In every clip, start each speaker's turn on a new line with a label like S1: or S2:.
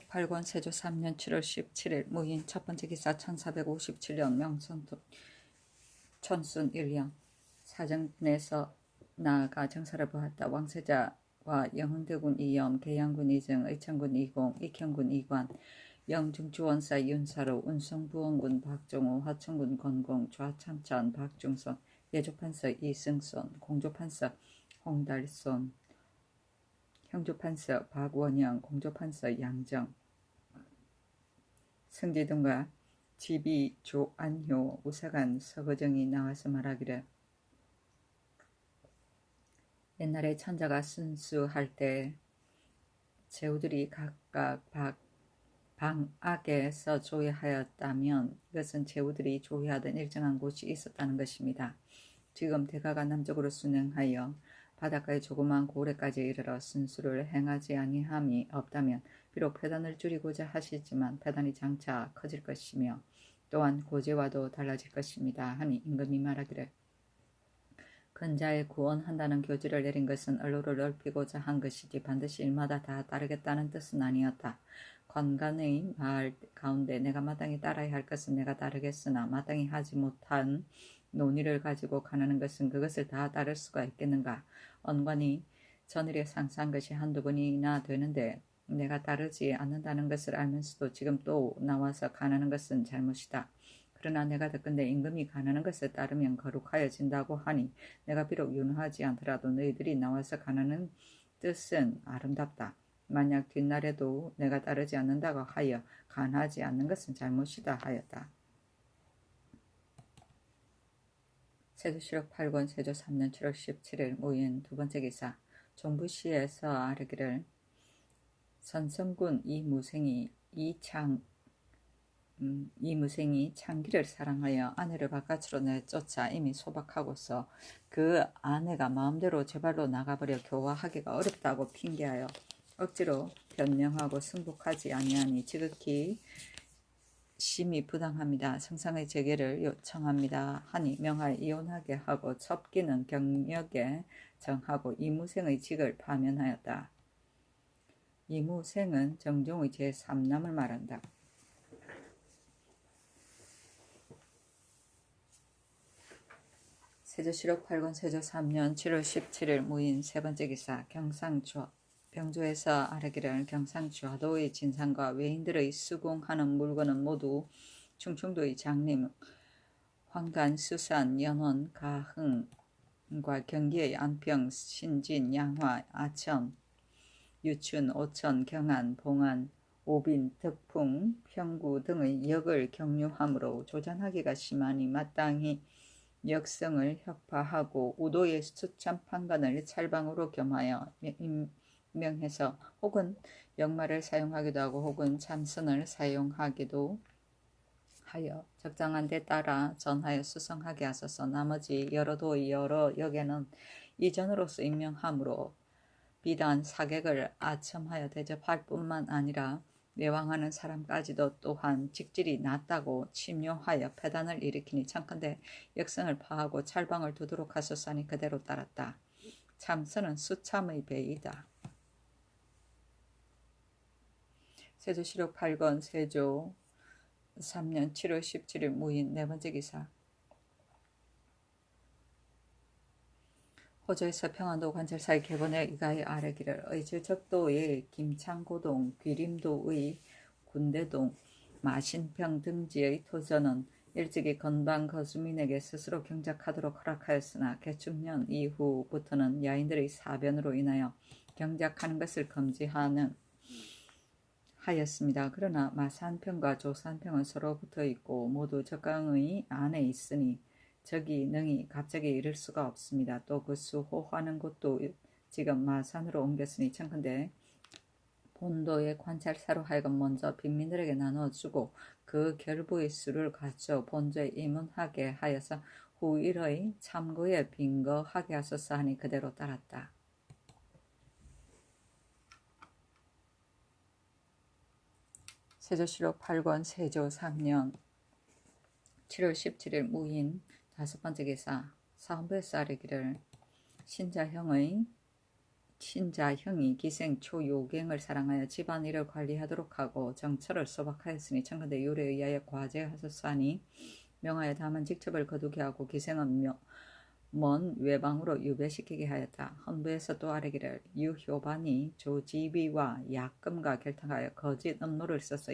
S1: 팔권 세조 3년 7월 17일 무인 첫 번째 기사 1457년 명선돈 천순 1년 사정군에서 나아가 정사를 보았다. 왕세자와 영흥대군 이염, 계양군 이정, 의천군 이공, 익현군 이관, 영중주원사 윤사로, 운성부원군 박종호, 화천군 건공, 좌참천 박중선, 예조판서 이승손, 공조판서 홍달손, 형조판서 박원영, 공조판서 양정, 승지등과 지비 조안효, 우사관 서거정이 나와서 말하기를 옛날에 천자가 순수할 때 제후들이 각각 방악에서 조회하였다면 이것은 제후들이 조회하던 일정한 곳이 있었다는 것입니다. 지금 대가가 남쪽으로 순행하여 바닷가의 조그만 고래까지 이르러 순수를 행하지 아니함이 없다면 비록 패단을 줄이고자 하시지만 패단이 장차 커질 것이며 또한 고제와도 달라질 것입니다. 하니 임금이 말하기를 근자에 구원한다는 교지를 내린 것은 언로를 넓히고자 한 것이지 반드시 일마다 다 따르겠다는 뜻은 아니었다. 관간의 말 가운데 내가 마땅히 따라야 할 것은 내가 따르겠으나 마땅히 하지 못한 논의를 가지고 가느는 것은 그것을 다 따를 수가 있겠는가. 언관이 전일에 상사한 것이 한두 번이나 되는데 내가 따르지 않는다는 것을 알면서도 지금 또 나와서 가느는 것은 잘못이다. 그러나 내가 듣건대 임금이 가느는 것을 따르면 거룩하여진다고 하니 내가 비록 윤허하지 않더라도 너희들이 나와서 가느는 뜻은 아름답다. 만약 뒷날에도 내가 따르지 않는다고 하여 간하지 않는 것은 잘못이다 하였다. 세조실록 8권 세조 3년 7월 17일 무인 두 번째 기사 종부시에서 아르기를 선성군 이무생이 창기를 사랑하여 아내를 바깥으로 내쫓아 이미 소박하고서 그 아내가 마음대로 제 발로 나가버려 교화하기가 어렵다고 핑계하여 억지로 변명하고 승복하지 아니하니 지극히 심히 부당합니다. 성상의 재개를 요청합니다. 하니 명하여 이혼하게 하고 첩기는 경력에 정하고 이무생의 직을 파면하였다. 이무생은 정종의 제3남을 말한다. 세조실록 8권 세조 3년 7월 17일 무인 세 번째 기사 병조에서 아르기를 경상좌도의 진상과 외인들의 수공하는 물건은 모두 충청도의 장림, 황간, 수산, 연원, 가흥과 경기의 안평, 신진, 양화, 아천, 유춘, 오천, 경안, 봉안, 오빈, 덕풍, 평구 등의 역을 경유함으로 조잔하기가 심하니 마땅히 역성을 혁파하고 우도의 수참 판관을 찰방으로 겸하여 명해서 혹은 역마를 사용하기도 하고 혹은 참선을 사용하기도 하여 적당한 데 따라 전하여 수성하게 하소서. 나머지 여러 도의 여러 역에는 이전으로서 임명함으로 비단 사객을 아첨하여 대접할 뿐만 아니라 내왕하는 사람까지도 또한 직질이 낮다고 침뇨하여 패단을 일으키니 청컨대 역성을 파하고 찰방을 두도록 하소서 하니 그대로 따랐다. 참선은 수참의 배이다. 세조실록 8권 세조 3년 7월 17일 무인 네 번째 기사 호조에서 평안도 관찰사의 개본에 이가에 아뢰기를 의질적도의 김창고동, 귀림도의 군대동, 마신평 등지의 토저는 일찍이 건방 거주민에게 스스로 경작하도록 허락하였으나 개축년 이후부터는 야인들의 사변으로 인하여 경작하는 것을 금지하는 하였습니다. 그러나 마산평과 조산평은 서로 붙어있고 모두 적강의 안에 있으니 적이 능히 갑자기 이를 수가 없습니다. 또 그 수호하는 곳도 지금 마산으로 옮겼으니 청컨대 본도의 관찰사로 하여금 먼저 빈민들에게 나눠주고 그 결부의 수를 갖춰 본조에 입문하게 하여서 후 일의 참고에 빈거하게 하소서 하니 그대로 따랐다. 세조실록 8권 세조 3년 7월 17일 무인 다섯 번째 기사 사헌부에서 아뢰기를 신자형의 친자 형이 기생 초요갱을 사랑하여 집안일을 관리하도록 하고 정처를 소박하였으니 청컨대 율에 의하여 과제하소서하니 명하여 다만 직첩을 거두게 하고 기생은 먼 외방으로 유배시키게 하였다. 헌부에서 또 아뢰기를 유효반이 조지비와 약금과 결탁하여 거짓 음노를 써서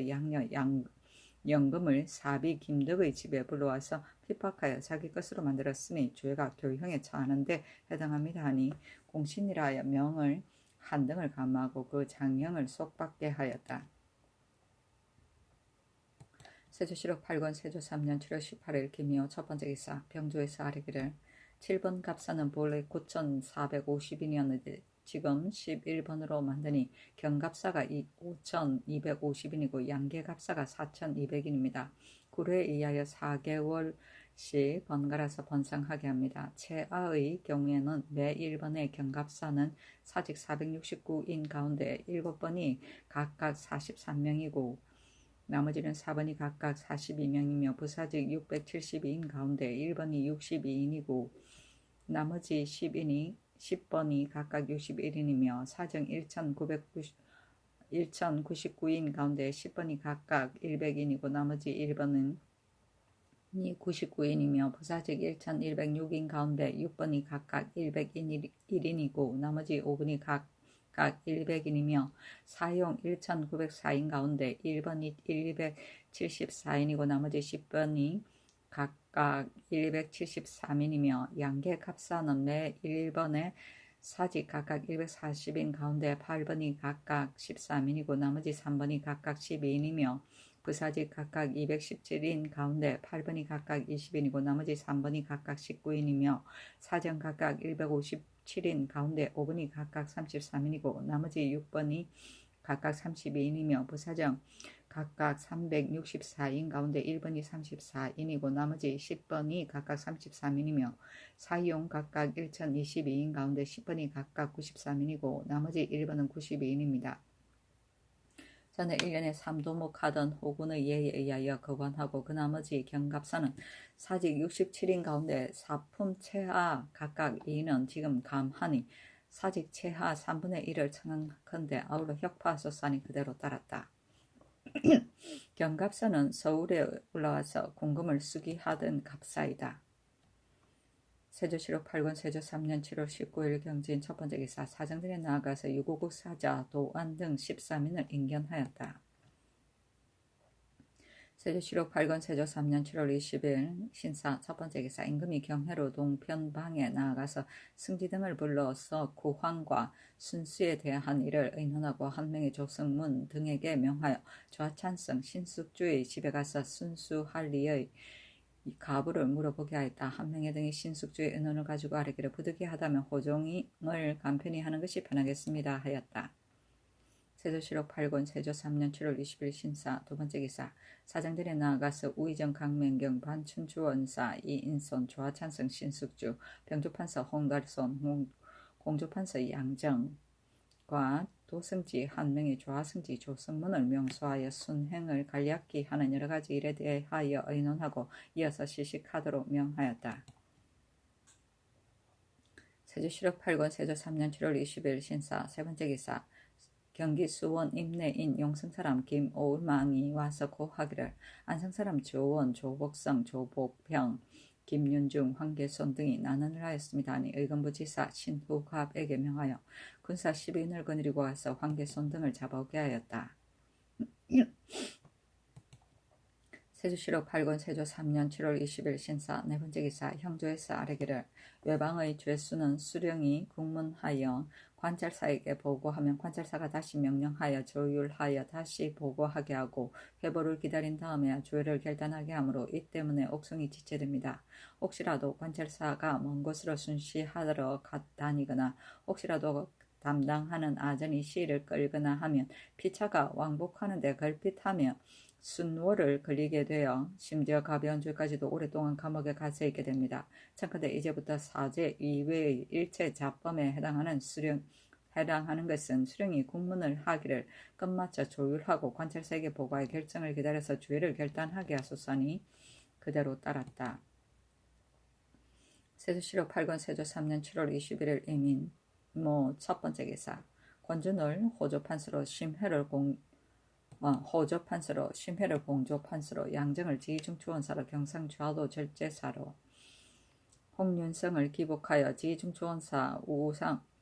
S1: 연금을 사비 김덕의 집에 불러와서 핍박하여 자기 것으로 만들었으니 죄가 교형에 처하는데 해당합니다 하니 공신이라 하여 명을 한등을 감하고 그 장령을 속받게 하였다. 세조실록 8권 세조 3년 7월 18일 김이호 첫 번째 기사 병조에서 아뢰기를 7번 갑사는 본래 9,450인이었는데 지금 11번으로 만드니 경갑사가 5,250인이고 양계갑사가 4,200인입니다. 구례에 의하여 4개월씩 번갈아서 번상하게 합니다. 최하의 경우에는 매 1번의 경갑사는 사직 469인 가운데 7번이 각각 43명이고 나머지는 4번이 각각 42명이며 부사직 672인 가운데 1번이 62인이고 나머지 10번이 각각 61인이며 사정 1,099인 가운데 10번이 각각 100인이고 나머지 1번은 99인이며 부사직 1,106인 가운데 6번이 각각 101인이고 나머지 5번이 각각 100인이며 사용 1,904인 가운데 1번이 174인이고 나머지 10번이 각각 173인이며 양계 갑사는 매 1번에 사직 각각 140인 가운데 8번이 각각 13인이고 나머지 3번이 각각 12인이며 부사직 각각 217인 가운데 8번이 각각 20인이고 나머지 3번이 각각 19인이며 사정 각각 157인 가운데 5번이 각각 33인이고 나머지 6번이 각각 32인이며 부사정 각각 364인 가운데 1번이 34인이고 나머지 10번이 각각 33인이며 사용 각각 1,022인 가운데 10번이 각각 93인이고 나머지 1번은 92인입니다. 전에 1년에 3도목하던 호군의 예에 의하여 거관하고 그 나머지 경갑사는 사직 67인 가운데 사품 체하 각각 2는 지금 감하니 사직 체하 3분의 1을 청한컨대 아울러 혁파하소서하니 그대로 따랐다. 경갑사는 서울에 올라와서 공금을 수기하던 갑사이다. 세조실록 8권 세조 3년 7월 19일 경진 첫 번째 기사 사정들에 나아가서 유고국 사자 도안 등 13인을 인견하였다. 세조실록 8권 세조 3년 7월 20일 신사 첫 번째 기사 임금이 경회로 동편방에 나아가서 승지 등을 불러서 구황과 순수에 대한 일을 의논하고 한 명의 조승문 등에게 명하여 좌찬성 신숙주의 집에 가서 순수할리의 가부를 물어보게 하였다. 한 명의 등이 신숙주의 의논을 가지고 아뢰기를 부득이하다면 호종을 간편히 하는 것이 편하겠습니다 하였다. 세조실록 8권 세조 3년 7월 20일 신사 두 번째 기사 사장들에 나아가서 우의정 강맹경 반춘주 원사 이인손 조하찬성 신숙주 병조판서 홍달손 공조판서 양정과 도승지 한 명의 조하승지 조승문을 명소하여 순행을 관리하기 하는 여러 가지 일에 대하여 의논하고 이어서 시식하도록 명하였다. 세조실록 8권 세조 3년 7월 20일 신사 세 번째 기사 경기 수원 임내인 용성사람 김오울망이 와서 고하기를 안성사람 조원, 조복성, 조복병, 김윤중, 황계손 등이 난언을 하였습니다. 하니 의금부지사 신후갑에게 명하여 군사 12인을 거느리고 와서 황계손 등을 잡아오게 하였다. 세조실록 8권 세조 3년 7월 20일 신사 네 번째 기사 형조에서 아뢰기를 외방의 죄수는 수령이 국문하여 관찰사에게 보고하면 관찰사가 다시 명령하여 조율하여 다시 보고하게 하고 회보를 기다린 다음에 조회를 결단하게 하므로 이 때문에 옥성이 지체됩니다. 혹시라도 관찰사가 먼 곳으로 순시하러 다니거나 혹시라도 담당하는 아전이 시를 끌거나 하면 피차가 왕복하는 데 걸핏하며 순월을 걸리게 되어 심지어 가벼운 죄까지도 오랫동안 감옥에 갇혀 있게 됩니다. 참컨대 이제부터 사죄 이외의 일체 자범에 해당하는 것은 수령이 국문을 하기를 끝마쳐 조율하고 관찰사에게 보고하여 결정을 기다려서 죄를 결단하게 하소서니 그대로 따랐다. 세조실록 8권 세조 3년 7월 21일 임인 첫 번째 기사. 권준을 호조판서로 심회를 공조판서로 양정을 지중추원사로 경상주하도 절제사로 홍윤성을 기복하여 지중추원사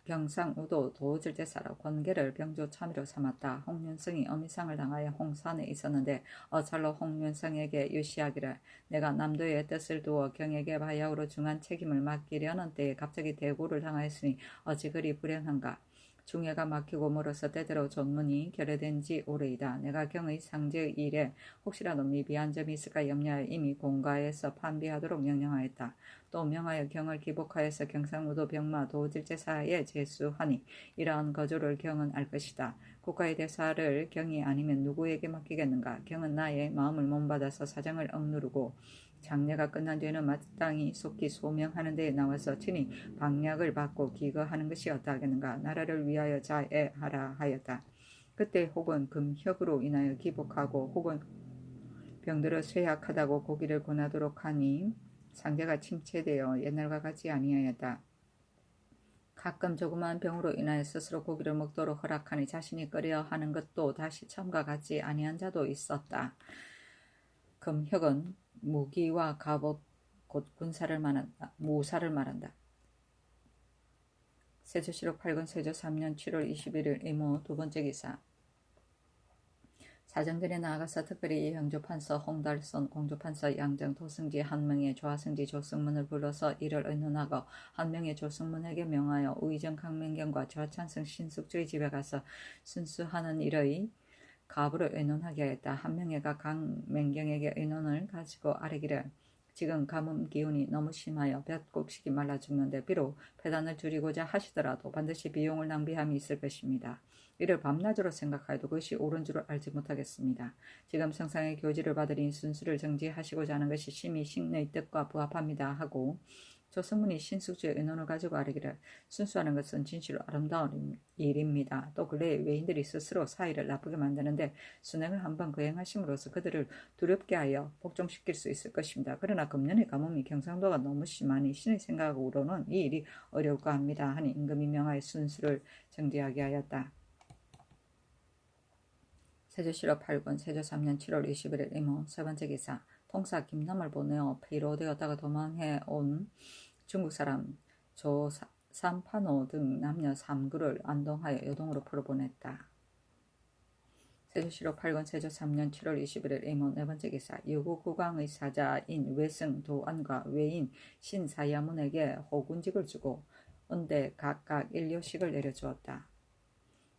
S1: 경상우도 도절제사로 권계를 병조 참의로 삼았다. 홍윤성이 어미상을 당하여 홍산에 있었는데 어찰로 홍윤성에게 유시하기를 내가 남도의 뜻을 두어 경에게 바야흐로 중한 책임을 맡기려는 때에 갑자기 대구를 당하였으니 어찌 그리 불행한가. 중해가 막히고 멀어서 때대로 존문이 결여된 지 오래이다. 내가 경의 상제의 일에 혹시라도 미비한 점이 있을까 염려하여 이미 공가에서 판비하도록 명령하였다. 또 명하여 경을 기복하여서 경상우도 병마 도질제사에 제수하니 이러한 거조를 경은 알 것이다. 국가의 대사를 경이 아니면 누구에게 맡기겠는가. 경은 나의 마음을 몸받아서 사정을 억누르고 장례가 끝난 뒤에는 마땅히 속히 소명하는 데에 나와서 친히 방약을 받고 기거하는 것이 어떠하겠는가. 나라를 위하여 자애하라 하였다. 그때 혹은 금혁으로 인하여 기복하고 혹은 병들어 쇠약하다고 고기를 권하도록 하니 상대가 침체되어 옛날과 같지 아니하였다. 가끔 조그마한 병으로 인하여 스스로 고기를 먹도록 허락하니 자신이 끓여 하는 것도 다시 처음과 같지 아니한 자도 있었다. 금혁은 무기와 갑옷 곧 무사를 말한다. 세조실록 8권 세조 3년 7월 21일 이모 두 번째 기사. 사정들에 나아가서 특별히 형조판서 홍달선 공조판서 양정 도승지 한 명의 좌승지 조승문을 불러서 이를 의논하고 한 명의 조승문에게 명하여 우의정 강맹경과 좌찬성 신숙주의 집에 가서 순수하는 일의 가부를 의논하게 하였다. 한 명의가 강맹경에게 의논을 가지고 아뢰기를 지금 가뭄 기운이 너무 심하여 볕곡식이 말라 죽는데 비록 폐단을 줄이고자 하시더라도 반드시 비용을 낭비함이 있을 것입니다. 이를 밤낮으로 생각하여도 그것이 옳은 줄을 알지 못하겠습니다. 지금 성상의 교지를 받으니 순수를 정지하시고자 하는 것이 심히 신의 뜻과 부합합니다 하고 조승문이 신숙주의 의논을 가지고 아뢰기를 순수하는 것은 진실로 아름다운 일입니다. 또 근래에 외인들이 스스로 사이를 나쁘게 만드는데 순행을 한번 거행하심으로써 그들을 두렵게 하여 복종시킬 수 있을 것입니다. 그러나 금년의 가뭄이 경상도가 너무 심하니 신의 생각으로는 이 일이 어려울까 합니다 하니 임금이 명하여 순수를 정지하게 하였다. 세조실록 8권 세조 3년 7월 21일 이모 세 번째 기사. 통사 김남을 보내어 피로되었다가 도망해온 중국 사람 조삼파노 등 남녀 3구를 안동하여 여동으로 풀어보냈다. 세조실록 8권 세조 3년 7월 21일 이모 네 번째 기사. 유구 국왕의 사자인 외승 도안과 외인 신사야문에게 호군직을 주고 은대 각각 일료씩을 내려주었다.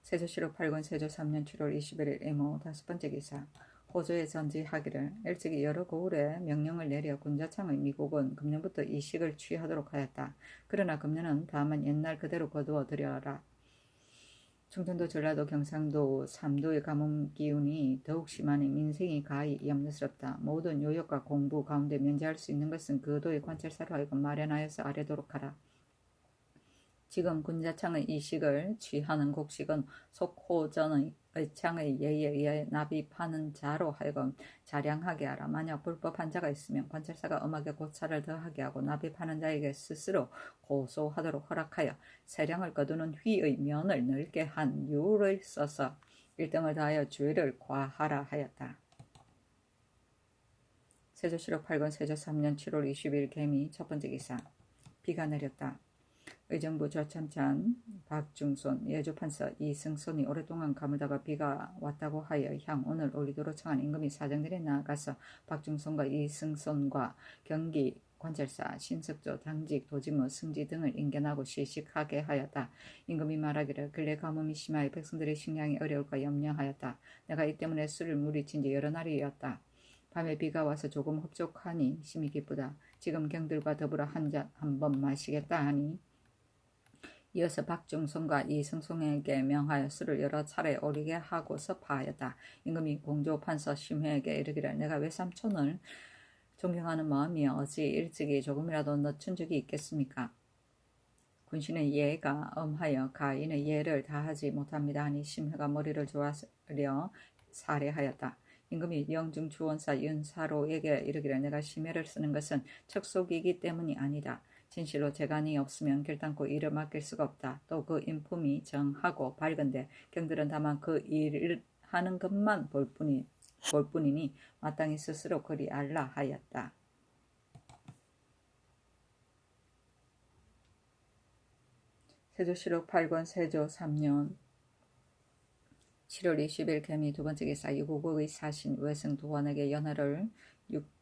S1: 세조실록 8권 세조 3년 7월 21일 이모 다섯 번째 기사. 호조에 전지하기를 일찍이 여러 고을에 명령을 내려 군자창의 미국은 금년부터 이식을 취하도록 하였다. 그러나 금년은 다만 옛날 그대로 거두어 들여라. 충청도 전라도 경상도 3도의 가뭄 기운이 더욱 심하니 민생이 가히 염려스럽다. 모든 요역과 공부 가운데 면제할 수 있는 것은 그 도의 관찰사로 하여금 마련하여서 아뢰도록 하라. 지금 군자창의 이식을 취하는 곡식은 속호전의 의창의 예에 의해 납입하는 자로 하여금 자량하게 하라. 만약 불법한 자가 있으면 관찰사가 엄하게 고찰을 더하게 하고 납입하는 자에게 스스로 고소하도록 허락하여 세량을 거두는 휘의 면을 넓게 한 율을 써서 1등을 다하여 죄를 과하라 하였다. 세조실록 8권 세조 3년 7월 20일 개미 첫 번째 기사. 비가 내렸다. 의정부 저참찬 박중손 예조판서 이승손이 오랫동안 가물다가 비가 왔다고 하여 향 오늘 올리도록 청한 임금이 사정들에 나아가서 박중손과 이승손과 경기 관찰사 신석조 당직 도지무 승지 등을 인견하고 시식하게 하였다. 임금이 말하기를 근래 가뭄이 심하여 백성들의 식량이 어려울까 염려하였다. 내가 이 때문에 술을 무리친 지 여러 날이었다. 밤에 비가 와서 조금 흡족하니 심히 기쁘다. 지금 경들과 더불어 한 잔 한 번 마시겠다 하니 이어서 박중손과 이승손에게 명하여 술을 여러 차례 오리게 하고서 파하였다. 임금이 공조판서 심회에게 이르기를 내가 외삼촌을 존경하는 마음이 어찌 일찍이 조금이라도 늦춘 적이 있겠습니까? 군신의 예가 엄하여 가인의 예를 다하지 못합니다 하니 심회가 머리를 조아려 살해하였다. 임금이 영중주원사 윤사로에게 이르기를 내가 심회를 쓰는 것은 척속이기 때문이 아니다. 진실로 재간이 없으면 결단코 일을 맡길 수가 없다. 또 그 인품이 정하고 밝은데 경들은 다만 그 일을 하는 것만 볼 뿐이니 마땅히 스스로 그리 알라 하였다. 세조실록 8권 세조 3년 7월 20일 개미 두 번째 기사 유고국의 사신 외승 도환에게 연하를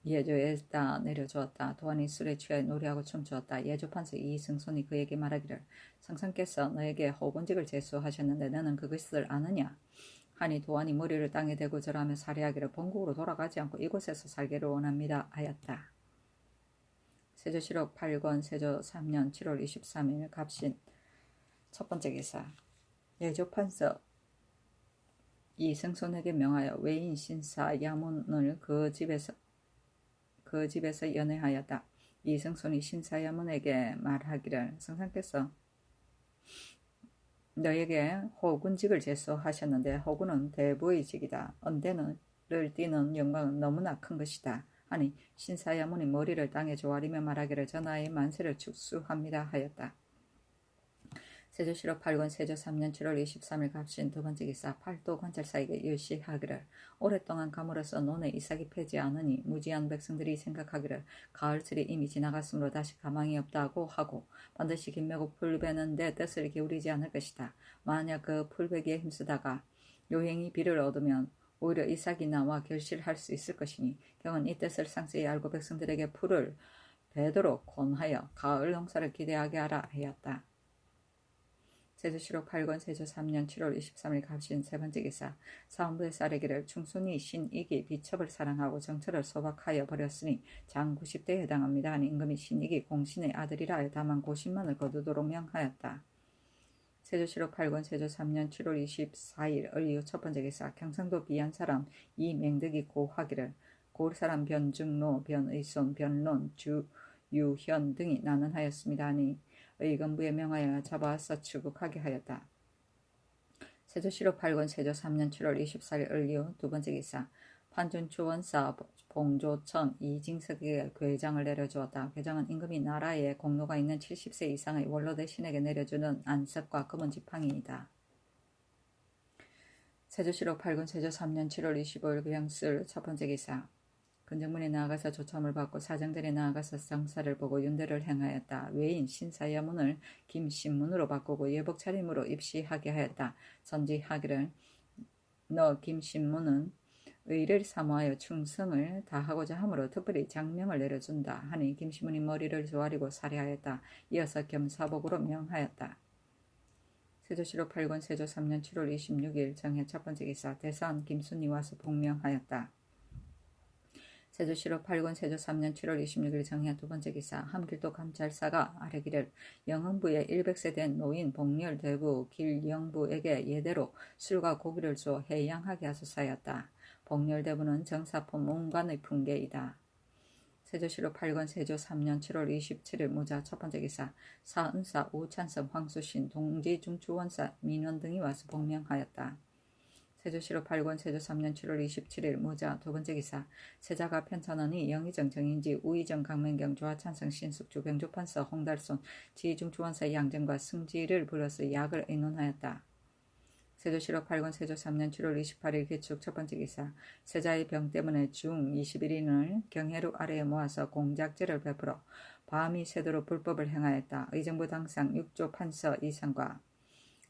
S1: 예조에다 내려주었다. 도환이 술에 취하여 노래하고 춤추었다. 예조판서 이승손이 그에게 말하기를 성상께서 너에게 호군직을 제수하셨는데 너는 그것을 아느냐? 하니 도환이 머리를 땅에 대고 절하며 살해하기를 본국으로 돌아가지 않고 이곳에서 살기를 원합니다 하였다. 세조실록 8권 세조 3년 7월 23일 갑신 첫 번째 기사 예조판서 이승손에게 명하여 외인 신사 야문을 그 집에서 연회하였다. 이승손이 신사 야문에게 말하기를 성상께서 너에게 호군직을 제수하셨는데 호군은 대부의 직이다. 언대를 띠는 영광은 너무나 큰 것이다. 하니 신사 야문이 머리를 땅에 조아리며 말하기를 전하의 만세를 축수합니다 하였다. 세조실록 8권 세조 3년 7월 23일 갑신 두 번째 기사 팔도 관찰사에게 일시하기를 오랫동안 감으로써 논에 이삭이 패지 않으니 무지한 백성들이 생각하기를 가을철이 이미 지나갔으므로 다시 가망이 없다고 하고 반드시 김매고 풀베는데 뜻을 기울이지 않을 것이다. 만약 그 풀베기에 힘쓰다가 요행이 비를 얻으면 오히려 이삭이 나와 결실할 수 있을 것이니 경은 이 뜻을 상세히 알고 백성들에게 풀을 베도록 권하여 가을 농사를 기대하게 하라 하였다. 세조실록 8권 세조 3년 7월 23일 갑신 세 번째 기사 사원부에서 아뢰기를 충순이 신익이 비첩을 사랑하고 정철을 소박하여 버렸으니 장 90대에 해당합니다 하니 임금이 신익이 공신의 아들이라 하여 다만 고신만을 거두도록 명하였다. 세조실록 8권 세조 3년 7월 24일 을이후 첫 번째 기사 경상도 비안 사람 이맹득이 고하기를 고을 사람 변중로 변의손 변론 주유현 등이 나는하였습니다 하니 의건부에 명하여 잡아서 추국하게 하였다. 세조실록 8권 세조 3년 7월 24일 을이후 두 번째 기사 판준초원사 봉조천 이징석에게 궤장을 내려주었다. 궤장은 임금이 나라에 공로가 있는 70세 이상의 원로 대신에게 내려주는 안석과 금은 지팡이이다. 세조실록 8권 세조 3년 7월 25일 교양술 첫 번째 기사 근정문에 나아가서 조참을 받고 사정들에 나아가서 상사를 보고 윤대를 행하였다. 외인 신사야문을 김신문으로 바꾸고 예복 차림으로 입시하게 하였다. 선지하기를 너 김신문은 의를 사모하여 충성을 다하고자 하므로 특별히 장명을 내려준다 하니 김신문이 머리를 조아리고 살해하였다. 이어서 겸사복으로 명하였다. 세조실록 8권 세조 3년 7월 26일 정해 첫 번째 기사 대사원 김순이 와서 복명하였다. 세조실록 8권 세조 3년 7월 26일 정해 두 번째 기사 함길도 감찰사가 아뢰기를 영흥부에 100세 된 노인 복렬 대부 길영부에게 예대로 술과 고기를 주어 해양하게 하소서하였다. 복렬 대부는 정사포 문관의 풍계이다. 세조실록 8권 세조 3년 7월 27일 무자 첫 번째 기사 사은사 우찬성 황수신 동지중추원사 민원 등이 와서 복명하였다. 세조실록 8권 세조 3년 7월 27일 무자 두 번째 기사 세자가 편찬원이 영의정 정인지 우의정 강men경 조하찬성 신숙 주병조판서 홍달손 지중주원사 양정과 승지를 불러서 약을 의논하였다. 세조실록 8권 세조 3년 7월 28일 개축 첫 번째 기사 세자의 병 때문에 중 21인을 경해루 아래에 모아서 공작제를 베풀어 밤이 새도록 불법을 행하였다. 의정부 당상 6조 판서 이상과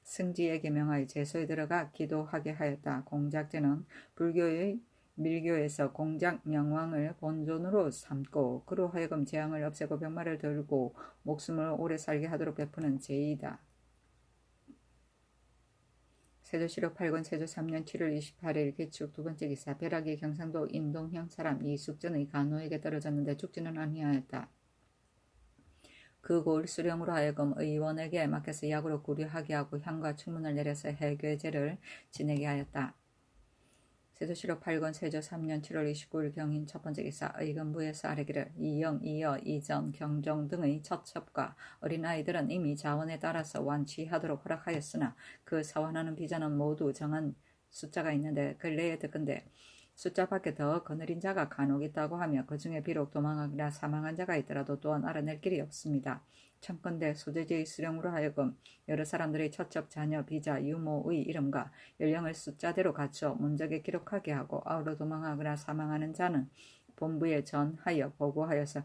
S1: 승지에게 명하여 제소에 들어가 기도하게 하였다. 공작제는 불교의 밀교에서 공작 명왕을 본존으로 삼고 그로 하여금 재앙을 없애고 병마를 들고 목숨을 오래 살게 하도록 베푸는 제이다. 세조실록 8권 세조 3년 7월 28일 개축 두 번째 기사 벼락이 경상도 인동형 사람 이숙전의 간호에게 떨어졌는데 죽지는 아니하였다. 그 고을 수령으로 하여금 의원에게 맡겨서 약으로 구류하게 하고 향과 충문을 내려서 해괴제를 지내게 하였다. 세조실록 8권 세조 3년 7월 29일 경인 첫 번째 기사 의건부에서 아뢰기를 이영, 이여, 이전, 경종 등의 처첩과 어린아이들은 이미 자원에 따라서 완치하도록 허락하였으나 그 사원하는 비자는 모두 정한 숫자가 있는데 근래에 듣건대 숫자 밖에 더 거느린 자가 간혹 있다고 하며 그 중에 비록 도망하거나 사망한 자가 있더라도 또한 알아낼 길이 없습니다. 청컨대 소재지의 수령으로 하여금 여러 사람들의 처첩, 자녀, 비자, 유모의 이름과 연령을 숫자대로 갖추어 문적에 기록하게 하고 아우러 도망하거나 사망하는 자는 본부에 전하여 보고하여서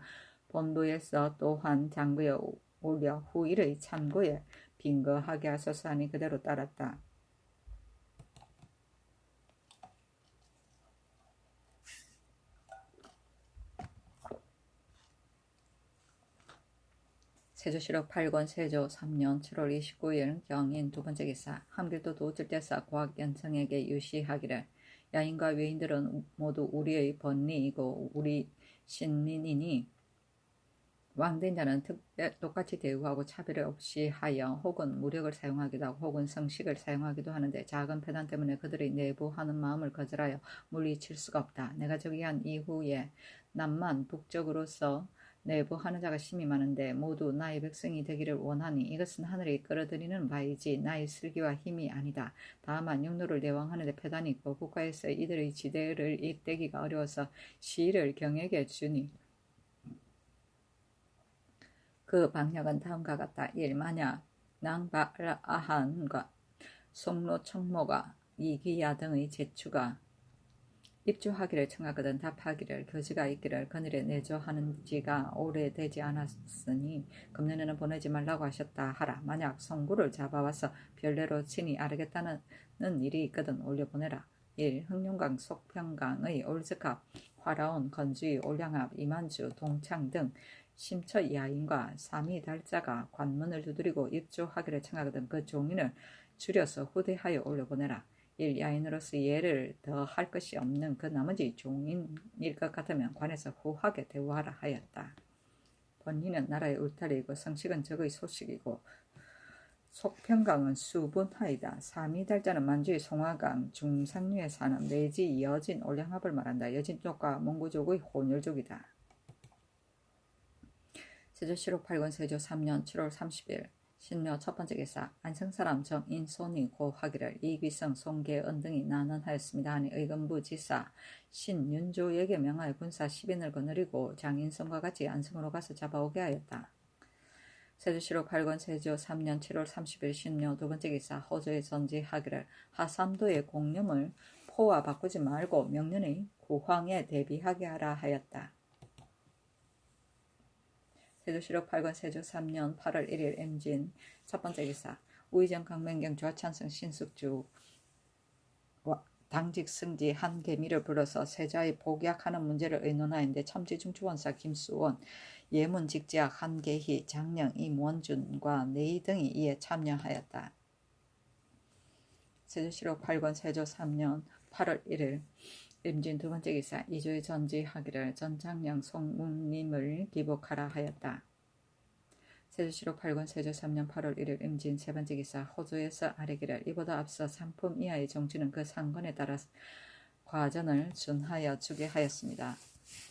S1: 본부에서 또한 장부에 올려 후일의 참고에 빙거하게 하소서 하니 그대로 따랐다. 세조실록 8권 세조 3년 7월 29일 경인 두 번째 기사 함길도 도질대사 고학연청에게 유시하기를 야인과 외인들은 모두 우리의 번리이고 우리 신민이니 왕된 자는 똑같이 대우하고 차별 없이 하여 혹은 무력을 사용하기도 하고 혹은 성식을 사용하기도 하는데 작은 패단 때문에 그들의 내부하는 마음을 거절하여 물리칠 수가 없다. 내가 저기한 이후에 남만 북쪽으로서 내부하는 자가 심히 많은데 모두 나의 백성이 되기를 원하니 이것은 하늘이 끌어들이는 바이지 나의 슬기와 힘이 아니다. 다만 육로를 내왕하는데 패단이 있고 국가에서 이들의 지대를 잇대기가 어려워서 시를 경에게 주니 그 방역은 다음과 같다. 1. 만약 낭발아한과 송로 청모가 이기야 등의 제추가 입주하기를 청하거든 답하기를 교지가 있기를 그늘에 내조하는 지가 오래되지 않았으니 금년에는 보내지 말라고 하셨다 하라. 만약 송구를 잡아와서 별내로 친히 아르겠다는 일이 있거든 올려보내라. 1. 흑룡강 속평강의 올즈갑 화라온 건주의 올량합 이만주 동창 등 심처 야인과 삼위 달자가 관문을 두드리고 입주하기를 청하거든 그 종인을 줄여서 후대하여 올려보내라. 1. 야인으로서 예를 더 할 것이 없는 그 나머지 종인일 것 같으면 관에서 후하게 대우하라 하였다. 번리는 나라의 울타리이고 성식은 적의 소식이고 속평강은 수분하이다. 삼위 달자는 만주의 송화강 중상류에 사는 내지 여진 올량합을 말한다. 여진 쪽과 몽고족의 혼혈족이다. 세조실록 8권 세조 3년 7월 30일 신묘 첫 번째 기사 안성사람 정인손이 고하기를 이귀성 송계은 등이 난언하였습니다 하니 의금부 지사 신윤조에게 명하여 군사 10인을 거느리고 장인성과 같이 안성으로 가서 잡아오게 하였다. 세조실록 8권 세조 3년 7월 30일 신묘 두 번째 기사 호조에 전지하기를 하삼도의 공념을 포와 바꾸지 말고 명년의 구황에 대비하게 하라 하였다. 세조실록 8권 세조 3년 8월 1일 임진 첫 번째 기사 우의정 강맹경 좌찬성 신숙주 당직 승지 한계미를 불러서 세자의 복약하는 문제를 의논하였는데 첨지중추원사 김수원 예문 직지학 한계희 장령 임원준과 내이 등이 이에 참여하였다. 세조실록 8권 세조 3년 8월 1일 임진 두 번째 기사 이조의 전지하기를 전장령 송웅님을 기복하라 하였다. 세조실록 8권 세조 3년 8월 1일 임진 세 번째 기사 호조에서 아래기를 이보다 앞서 상품 이하의 종지는 그 상권에 따라 과전을 준하여 주게 하였습니다.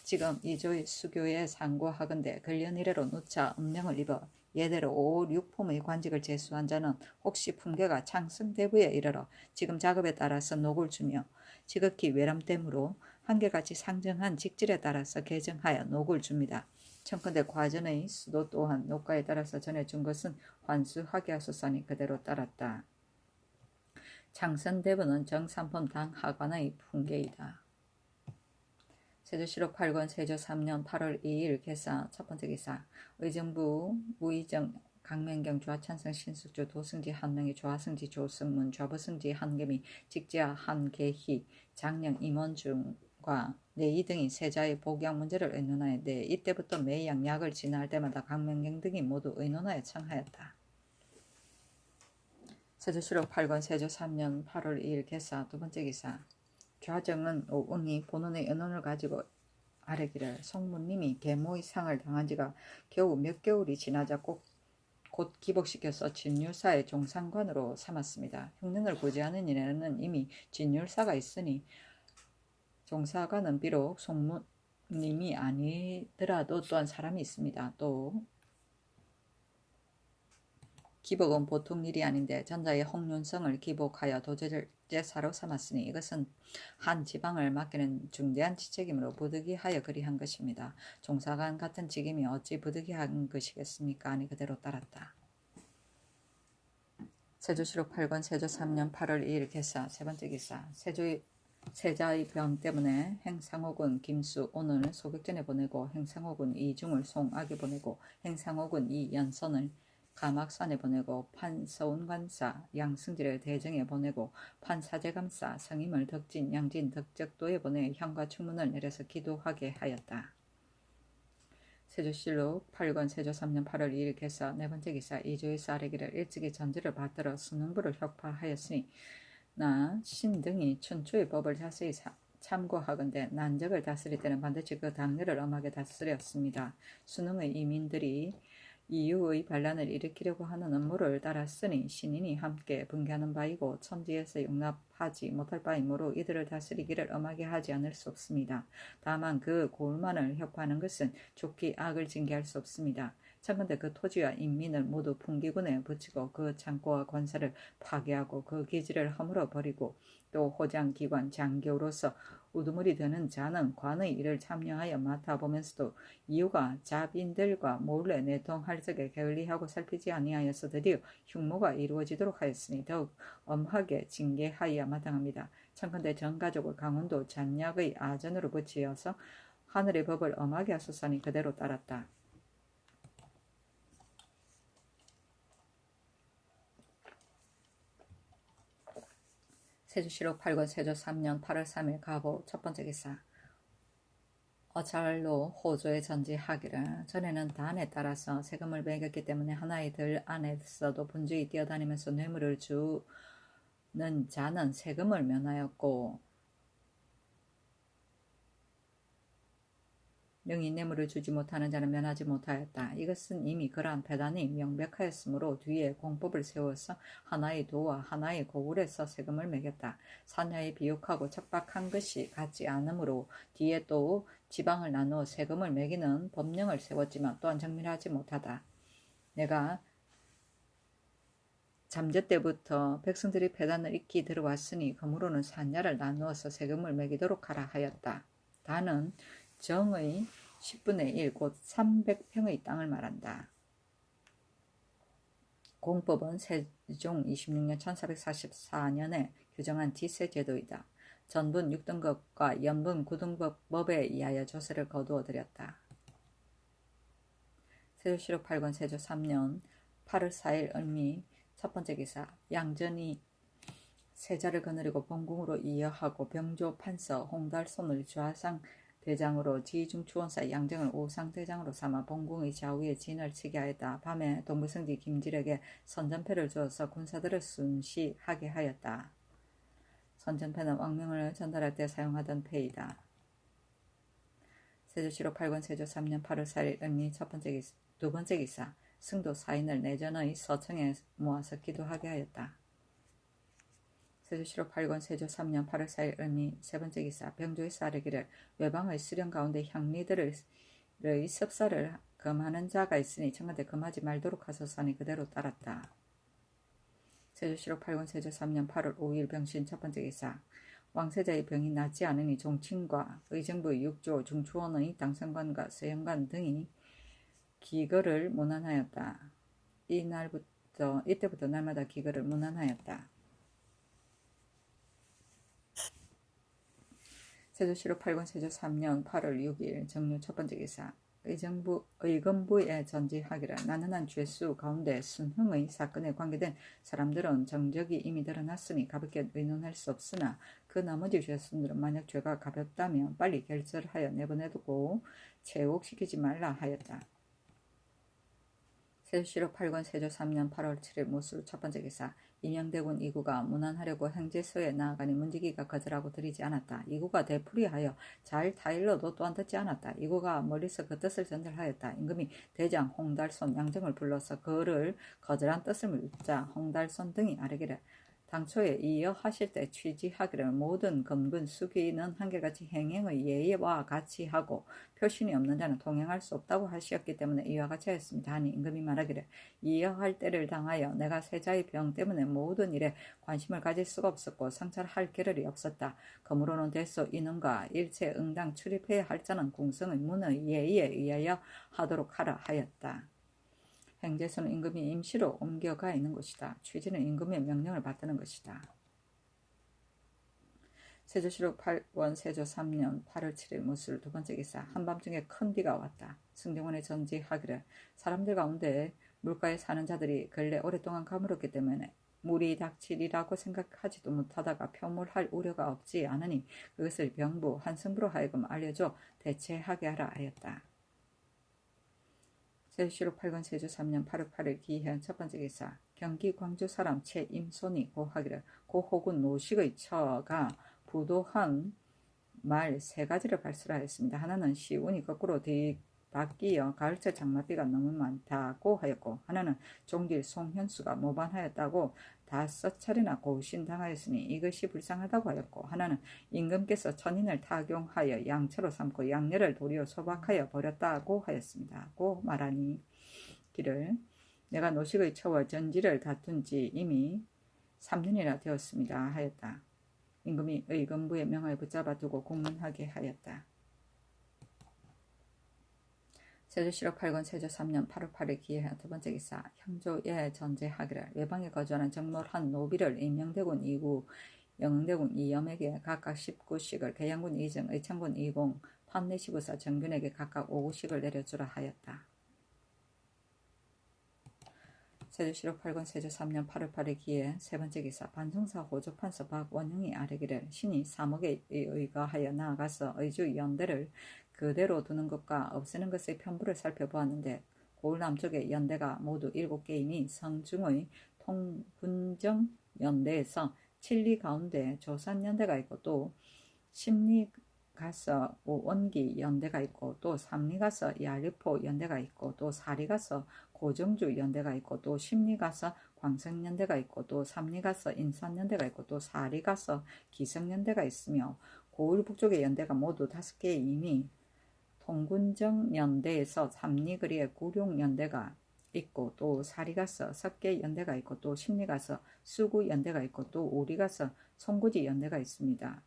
S1: 지금 이조의 수교에 상고하건대 근련 이래로 누차 음령을 입어 예대로 5, 6품의 관직을 제수한 자는 혹시 품계가 창승대부에 이르러 지금 작업에 따라서 녹을 주며 지극히 외람됨으로 한결같이 상정한 직질에 따라서 개정하여 녹을 줍니다. 청컨대 과전의 수도 또한 녹가에 따라서 전해준 것은 환수하게 하소서니 그대로 따랐다. 창선대부는 정삼품 당하관의 풍계이다. 세조실록 8권 세조 3년 8월 2일 개사 첫 번째 기사 의정부 우의정 강맹경 좌찬성 신숙주 도승지 한명희 좌승지 조승문 좌부승지 한계미 직지하 한계희 장령 임원중과 내이 등이 세자의 복양 문제를 의논하였는데 이때부터 매양 약을 지날 때마다 강맹경 등이 모두 의논하여 청하였다. 세조실록 8권 세조 3년 8월 2일 개사 두 번째 기사 좌정은 오응이 본원의 의논을 가지고 아뢰기를 송무님이 계모의 상을 당한 지가 겨우 몇 개월이 지나자 곧 기복시켜서 진율사의 종상관으로 삼았습니다. 흉년을 구제하는 일에는 이미 진율사가 있으니 종사관은 비록 송무님이 아니더라도 또한 사람이 있습니다. 또 기복은 보통 일이 아닌데 전자의 홍윤성을 기복하여 도제를 제사로 삼았으니 이것은 한 지방을 맡기는 중대한 지책이므로 부득이하여 그리한 것입니다. 종사관 같은 직임이 어찌 부득이한 것이겠습니까? 아니 그대로 따랐다. 세조실록 8권 세조 3년 8월 2일 개사 세 번째 기사 세자의 병 때문에 행상옥은 김수 오늘 소백전에 보내고 행상옥은 이중을 송악에 보내고 행상옥은 이연선을 가막산에 보내고 판서운관사 양승질을 대정에 보내고 판사제감사 성임을 덕진 양진 덕적도에 보내 형과 충문을 내려서 기도하게 하였다. 세조실록 8권 세조 3년 8월 2일 개사 네 번째 기사 이조에서 아래기를 일찍이 전지를 받들어 수능부를 혁파하였으니 나 신등이 춘추의 법을 자세히 참고하건대 난적을 다스릴 때는 반드시 그 당례를 엄하게 다스렸습니다. 수능의 이민들이 이유의 반란을 일으키려고 하는 음모를 따랐으니 신인이 함께 분개하는 바이고 천지에서 용납하지 못할 바이므로 이들을 다스리기를 엄하게 하지 않을 수 없습니다. 다만 그 고울만을 혁파하는 것은 좋게 악을 징계할 수 없습니다. 청컨대 그 토지와 인민을 모두 풍기군에 붙이고 그 창고와 관사를 파괴하고 그 기지를 허물어 버리고 또 호장기관 장교로서 우두머리 드는 자는 관의 일을 참여하여 맡아보면서도 이유가 자빈들과 몰래 내통할 적에 게을리하고 살피지 아니하여서 드디어 흉모가 이루어지도록 하였으니 더욱 엄하게 징계하여야 마땅합니다. 청컨대 전 가족을 강원도 잔약의 아전으로 붙이어서 하늘의 법을 엄하게 하소서니 그대로 따랐다. 세조실록 8권 세조 3년 8월 3일 가보 첫 번째 기사 어찰로 호조에 전지하기를 전에는 단에 따라서 세금을 매겼기 때문에 하나의 들 안에서도 분주히 뛰어다니면서 뇌물을 주는 자는 세금을 면하였고 능히 뇌물을 주지 못하는 자는 면하지 못하였다. 이것은 이미 그러한 배단이 명백하였으므로 뒤에 공법을 세워서 하나의 도와 하나의 고울에서 세금을 매겼다. 사냐에 비옥하고 척박한 것이 같지 않으므로 뒤에 또 지방을 나누어 세금을 매기는 법령을 세웠지만 또한 정밀하지 못하다. 내가 잠재 때부터 백성들이 배단을 익히 들어왔으니 그러므로는 산야를 나누어서 세금을 매기도록 하라 하였다. 다는 정의 10분의 1, 곧 300평의 땅을 말한다. 공법은 세종 26년 1444년에 규정한 지세제도이다. 전분 6등급과 연분 9등급법에 의하여 조세를 거두어 들였다. 세조실록 8권 세조 3년 8월 4일 을미 첫 번째 기사 양전이 세자를 거느리고 본궁으로 이어하고 병조 판서 홍달손을 좌상 대장으로 지중추원사 양정을 오상대장으로 삼아 본궁의 좌우에 진을 치게 하였다. 밤에 동부성지 김질에게 선전패를 주어서 군사들을 순시하게 하였다. 선전패는 왕명을 전달할 때 사용하던 패이다. 세조실록 8권 세조 3년 8월 4일 을미 두 번째 기사 승도 사인을 내전의 서청에 모아서 기도하게 하였다. 세조실록 8권 세조 3년 8월 4일 을미 세 번째 기사 병조에서 아뢰기를 외방의 수령 가운데 향리들의 섭사를 금하는 자가 있으니 청컨대 금하지 말도록 하소서니 그대로 따랐다. 세조실록 8권 세조 3년 8월 5일 병신 첫 번째 기사 왕세자의 병이 낫지 않으니 종친과 의정부의 육조 중추원의 당선관과 서영관 등이 기거를 문안하였다. 이때부터 날마다 기거를 문안하였다. 세조실록 8권 세조 3년 8월 6일 정유 첫 번째 기사 의금부에 전지하기를 나는한 죄수 가운데 순흥의 사건에 관계된 사람들은 정적이 이미 드러났으니 가볍게 의논할 수 없으나 그 나머지 죄수들은 만약 죄가 가볍다면 빨리 결절하여 내보내두고 체옥시키지 말라 하였다. 세조실록 8권 세조 3년 8월 7일 모술 첫 번째 기사 임양대군 이구가 문안하려고 행제소에 나아가니 문지기가 거절하고 드리지 않았다. 이구가 되풀이하여 잘 타일러도 또한 듣지 않았다. 이구가 멀리서 그 뜻을 전달하였다. 임금이 대장 홍달손 양정을 불러서 그를 거절한 뜻을 묻자 홍달손 등이 아뢰기를 당초에 이어하실 때 취지하기를 모든 검근 수기는 한결같이 행행의 예의와 같이 하고 표신이 없는 자는 통행할 수 없다고 하시었기 때문에 이와 같이 하였습니다. 하니 임금이 말하기를 이어할 때를 당하여 내가 세자의 병 때문에 모든 일에 관심을 가질 수가 없었고 성찰할 겨를이 없었다. 그러므로는 대소 인원과 일체 응당 출입해야 할 자는 궁성의 문의 예의에 의하여 하도록 하라 하였다. 행제소는 임금이 임시로 옮겨가 있는 것이다. 취지는 임금의 명령을 받드는 것이다. 세조실록 8권 세조 3년 8월 7일 무술 두 번째 기사. 한밤중에 큰 비가 왔다. 승정원에 전지하기를 사람들 가운데 물가에 사는 자들이 근래 오랫동안 가물었기 때문에 물이 닥치리라고 생각하지도 못하다가 표물할 우려가 없지 않으니 그것을 병부 한승부로 하여금 알려줘 대체하게 하라 하였다. 세조실록 8권 세조 3년 8월 8일 기현 첫 번째 기사. 경기 광주 사람 최임손이 고하기를 고호군 노식의 처가 부도한 말 세 가지를 발설하였습니다. 하나는 시운이 거꾸로 뒤바뀌어 가을철 장맛비가 너무 많다고 하였고, 하나는 종길 송현수가 모반하였다고 5차례나 고신당하였으니 이것이 불쌍하다고 하였고, 하나는 임금께서 천인을 타경하여 양처로 삼고 양녀를 도리어 소박하여 버렸다고 하였습니다. 고 말하니 기를 내가 노식의 처와 전지를 다툰 지 이미 3년이나 되었습니다 하였다. 임금이 의금부의 명하에 붙잡아 두고 공문하게 하였다. 세조실록 8권 세조 3년 8월 8일 기해한 두 번째 기사. 형조에 전제하기를 외방에 거주하는 정몰한 노비를 임명대군 2구, 영흥대군 2염에게 각각 19씩을, 계양군 2정, 의창군 2공, 판내시부사 정균에게 각각 5구씩을 내려주라 하였다. 세조실록 8권 세조 3년 8월 8일 기해 세 번째 기사. 반성사 호조판서 박원형이 아뢰기를 신이 3억에 의거하여 나아가서 의주 연대를 그대로 두는 것과 없애는 것의 편부를 살펴보았는데 고을 남쪽의 연대가 모두 7개이니 성중의 통군정 연대에서 칠리 가운데 조산연대가 있고 또 십리 가서 오원기 연대가 있고 또 삼리 가서 야리포 연대가 있고 또 사리 가서 고정주 연대가 있고 또 십리 가서 광성연대가 있고 또 삼리 가서 인산연대가 있고 또 사리 가서 기성연대가 있으며 고을 북쪽의 연대가 모두 5개이니 통군정연대에서 삼리거리에 구룡연대가 있고 또 사리 가서 석계연대가 있고 또 십리 가서 수구연대가 있고 또 오리 가서 송구지연대가 있습니다.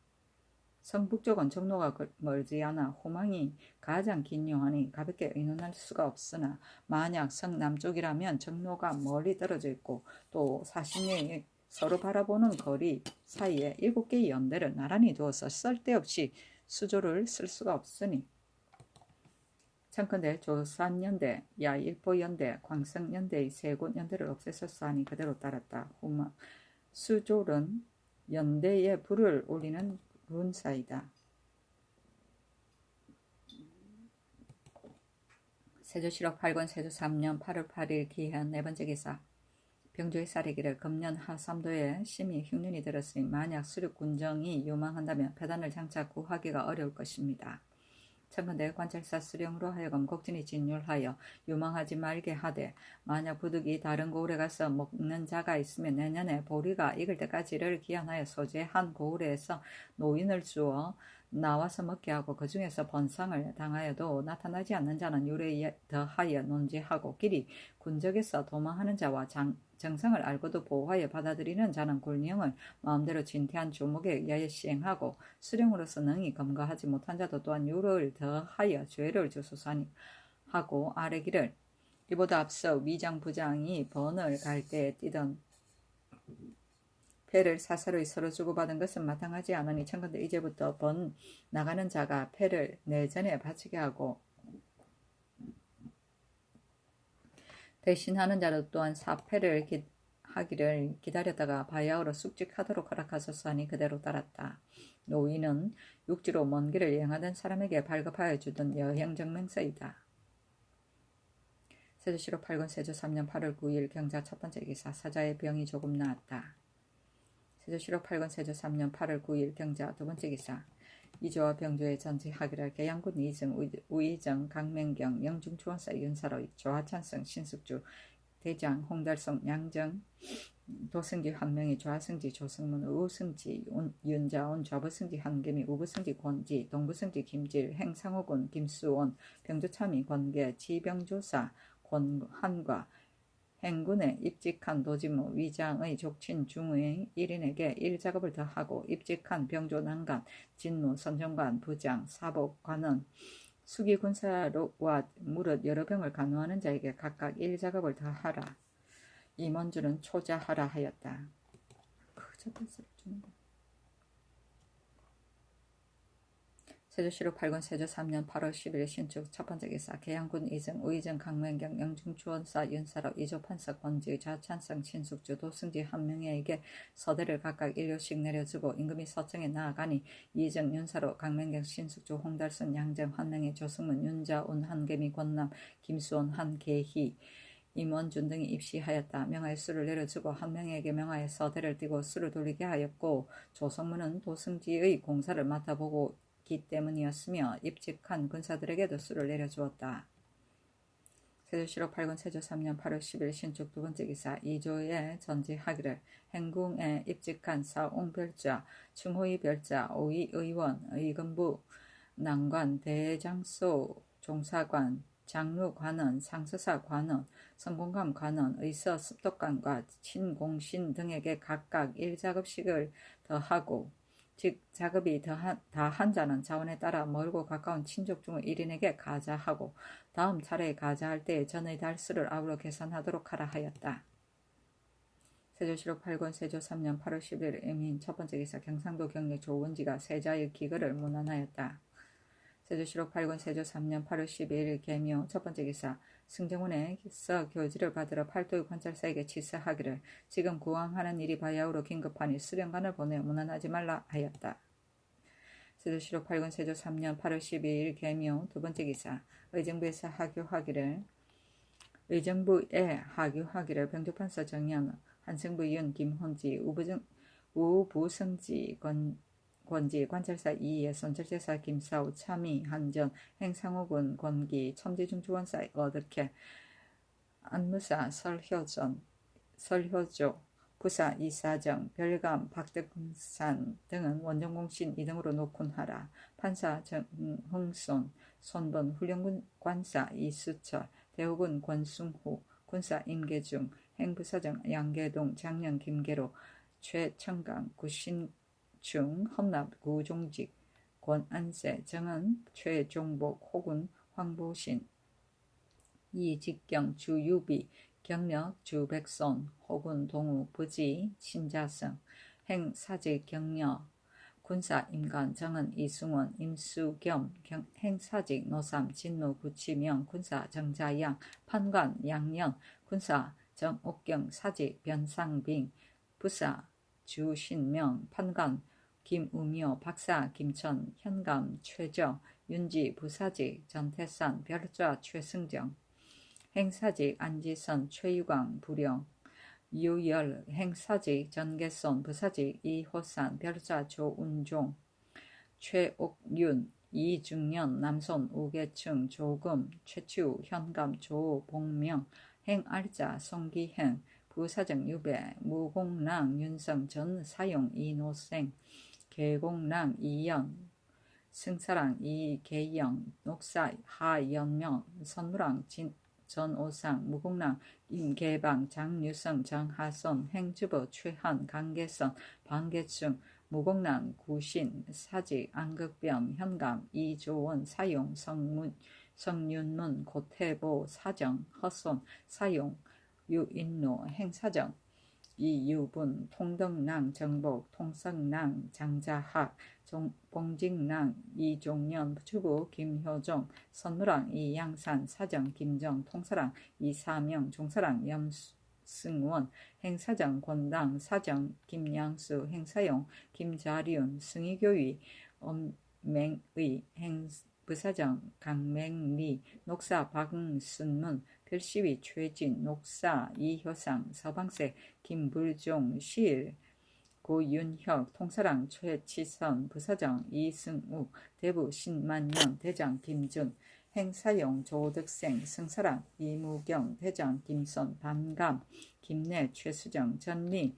S1: 성북쪽은 정로가 멀지 않아 호망이 가장 긴 용하니 가볍게 의논할 수가 없으나 만약 성남쪽이라면 정로가 멀리 떨어져 있고 또 40리에 서로 바라보는 거리 사이에 7개의 연대를 나란히 두어서 쓸데없이 수조를 쓸 수가 없으니 청컨대 조산연대, 야일포연대, 광성연대의 세 곳 연대를 없애서 하니 그대로 따랐다. 수졸은 연대에 불을 올리는 군사이다. 세조실록 8권 세조 3년 8월 8일 기한 네 번째 기사. 병조의 사례기를 금년 하삼도에 심히 흉년이 들었으니 만약 수륙군정이 요망한다면 표단을 장차 구하기가 어려울 것입니다. 청컨대 관찰사 수령으로 하여금 곡진이 진율하여 유망하지 말게 하되 만약 부득이 다른 고을에 가서 먹는 자가 있으면 내년에 보리가 익을 때까지를 기한하여 소재한 고을에서 노인을 주어 나와서 먹게 하고 그 중에서 번상을 당하여도 나타나지 않는 자는 유례에 더하여 논지하고 길이 군적에서 도망하는 자와 정성을 알고도 보호하여 받아들이는 자는 굴령을 마음대로 진퇴한 주목에 의하여 시행하고 수령으로서 능히 검거하지 못한 자도 또한 유를 더하여 죄를 주소서 하고 아뢰기를 이보다 앞서 위장부장이 번을 갈 때 뛰던 패를 사사로이 서로 주고받은 것은 마땅하지 않으니 청컨대 이제부터 번 나가는 자가 패를 내전에 바치게 하고 대신하는 자도 또한 사패를 하기를 기다렸다가 바야흐로 숙직하도록 허락하소서 하니 그대로 따랐다. 노인은 육지로 먼 길을 여행하던 사람에게 발급하여 주던 여행정명서이다. 세조실록 8권 세조 3년 8월 9일 경자 첫 번째 기사. 사자의 병이 조금 나았다. 세조실록 8권 세조 3년 8월 9일 경자 두 번째 기사. 이조와 병조에 전지하기를 계양군 이정, 우이정, 강명경, 영중추원사 윤사로 조하찬성, 신숙주, 대장, 홍달성, 양정, 도승지 한명희 좌승지 조승문 우승지 윤자온 좌부승지 한겸이 우부승지 권지 동부승지 김질 행상호군 김수원 병조참의 권계 지병조사 권한과 행군에 입직한 도지무 위장의 족친 중의 1인에게 1작업을 더하고 입직한 병조난간 진무 선정관 부장 사복관은 수기군사와 무릇 여러 병을 간호하는 자에게 각각 1작업을 더하라. 임원주는 초자하라 하였다. 세조실록 8권 세조 3년 8월 10일 신축 첫번째 기사 계양군 이승 우이정 강맹경 영중주원사 윤사로 이조판사 권지 좌찬성 친숙주 도승지 한명회에게 서대를 각각 1료씩 내려주고 임금이 서청에 나아가니 이정 윤사로 강맹경 신숙주 홍달순 양정 한명회 조승문 윤자온 한개미 권남 김수원 한계희 임원준 등이 입시하였다. 명하여 수를 내려주고 한명에게 명하여 서대를 띄고 수를 돌리게 하였고 조성문은 도승지의 공사를 맡아보고 기 때문이었으며 입직한 군사들에게도 수를 내려주었다. 세조실록 8권 세조 3년 8월 10일 신축 두번째 기사 이조에 전지하기를 행궁에 입직한 사옹별자, 충호의 별자, 오의의원, 의금부, 난관, 대장소, 종사관, 장루관원, 상서사관원, 성공감 관원, 의서 습독관과 친공신 등에게 각각 1작업씩을 더하고 즉 작업이 다한 자는 자원에 따라 멀고 가까운 친족 중 1인에게 가자하고 다음 차례에 가자할 때에 전의 달수를 아울러 계산하도록 하라 하였다. 세조실록 8권 세조 3년 8월 10일 임인 첫번째 기사 경상도 경력 조원지가 세자의 기거를 문안하였다. 세조실록 8권 세조 3년 8월 12일 계묘 첫번째 기사 승정원에서 교지를 받으러 팔도의 관찰사에게 치사하기를 지금 구항하는 일이 바야흐로 긴급하니 수령관을 보내 문안하지 말라 하였다. 세조실록 8권 세조 3년 8월 12일 계묘 두번째 기사 의정부에서 하교하기를 병조판서 정연 한승부 윤 김헌지 우부승지 권지 관찰사 이에 선철제사 김사우 참의 한전 행상호군 권기 첨지중조원사 어득해 안무사 설효조 부사 이사정 별감 박덕산 등은 원정공신 2등으로 녹훈하라. 판사 정흥손 손번 훌륭군 관사 이수철 대우군 권승후 군사 임계중 행부사정 양계동 장령 김계로 최청강 구신 중 헌납 구종직 권안세 정은 최종복 호군 황보신 이직경 주유비 경력 주백손 호군 동우 부지 신자성 행사직 경력 군사 임관 정은 이승원 임수겸 행사직 노삼 진노 구치명 군사 정자양 판관 양연 군사 정옥경 사직 변상빙 부사 주신명 판관 김우묘 박사 김천 현감 최정 윤지 부사직 전태산 별좌 최승정 행사직 안지선 최유광 부령 유열 행사직 전계손 부사직 이호산 별좌 조운종 최옥윤 이중년 남손 우계충 조금 최추 현감 조봉명 행알자 송기행 부사정 유배 무공랑 윤성 전 사용 이노생 계공랑 이연 승사랑 이계영 녹사 하연명 선무랑 전오상 무공랑 임계방 장유성 정하선 행주보 최한 강계선 방계충 무공랑 구신 사직 안극병 현감 이조원 사용 성윤문 고태보 사정 허손 사용 유인노 행사정 이유분 통덕랑 정복 통성랑 장자학 봉직랑 이종년 주부 김효종 선무랑 이양산 사정 김정 통사랑 이사명 종사랑 염승원 행사정 권당 사정 김양수 행사용 김자륜 승희교위 엄맹의 부사정 강맹리 녹사 박순문 별시위 최진 녹사 이효상 서방색 김불종 시일 고윤혁 통사랑 최치선 부사장 이승욱 대부 신만년 대장 김준 행사용, 조득생, 승사람, 이무경, 대장, 김선, 반감, 김내, 최수정, 전미,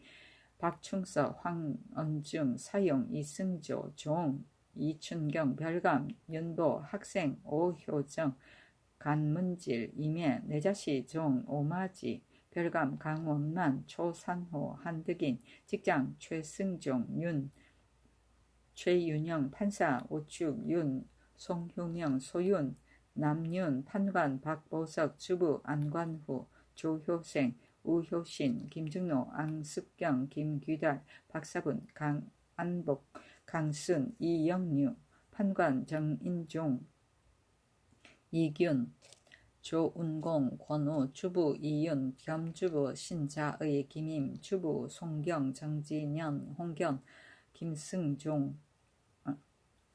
S1: 박충서, 황언중, 사용, 이승조, 종, 이춘경, 별감, 윤보, 학생, 오효정, 간문질, 임예, 내자시, 종, 오마지, 별감, 강원만, 초산호, 한득인, 직장, 최승종, 윤, 최윤영, 판사, 오축, 윤, 송효명, 소윤, 남윤, 판관, 박보석, 주부, 안관후, 조효생, 우효신, 김중노, 앙숙경, 김귀달, 박사분, 강안복, 강순, 이영유, 판관, 정인종, 이균, 조운공, 권우, 주부 이윤, 겸주부 신자의, 김임, 주부 송경, 정진현, 홍견,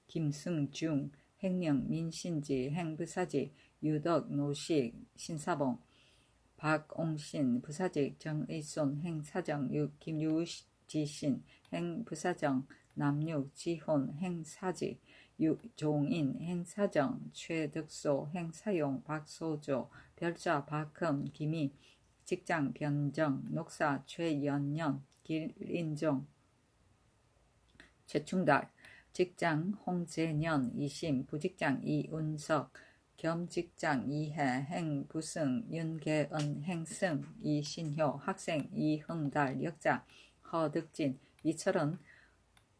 S1: 김승중, 행령, 민신지, 행부사직, 유덕, 노식, 신사봉, 박옹신, 부사직, 정의손, 행사정, 김유지신, 행부사정, 남육, 지혼, 행사직, 유종인, 행사정, 최득소, 행사용, 박소조, 별자, 박흠, 김희, 직장, 변정, 녹사, 최연년, 길인종, 최충달, 직장, 홍재년, 이심, 부직장, 이운석, 겸직장, 이해, 행부승, 윤계은, 행승, 이신효, 학생, 이흥달, 역자, 허득진, 이철은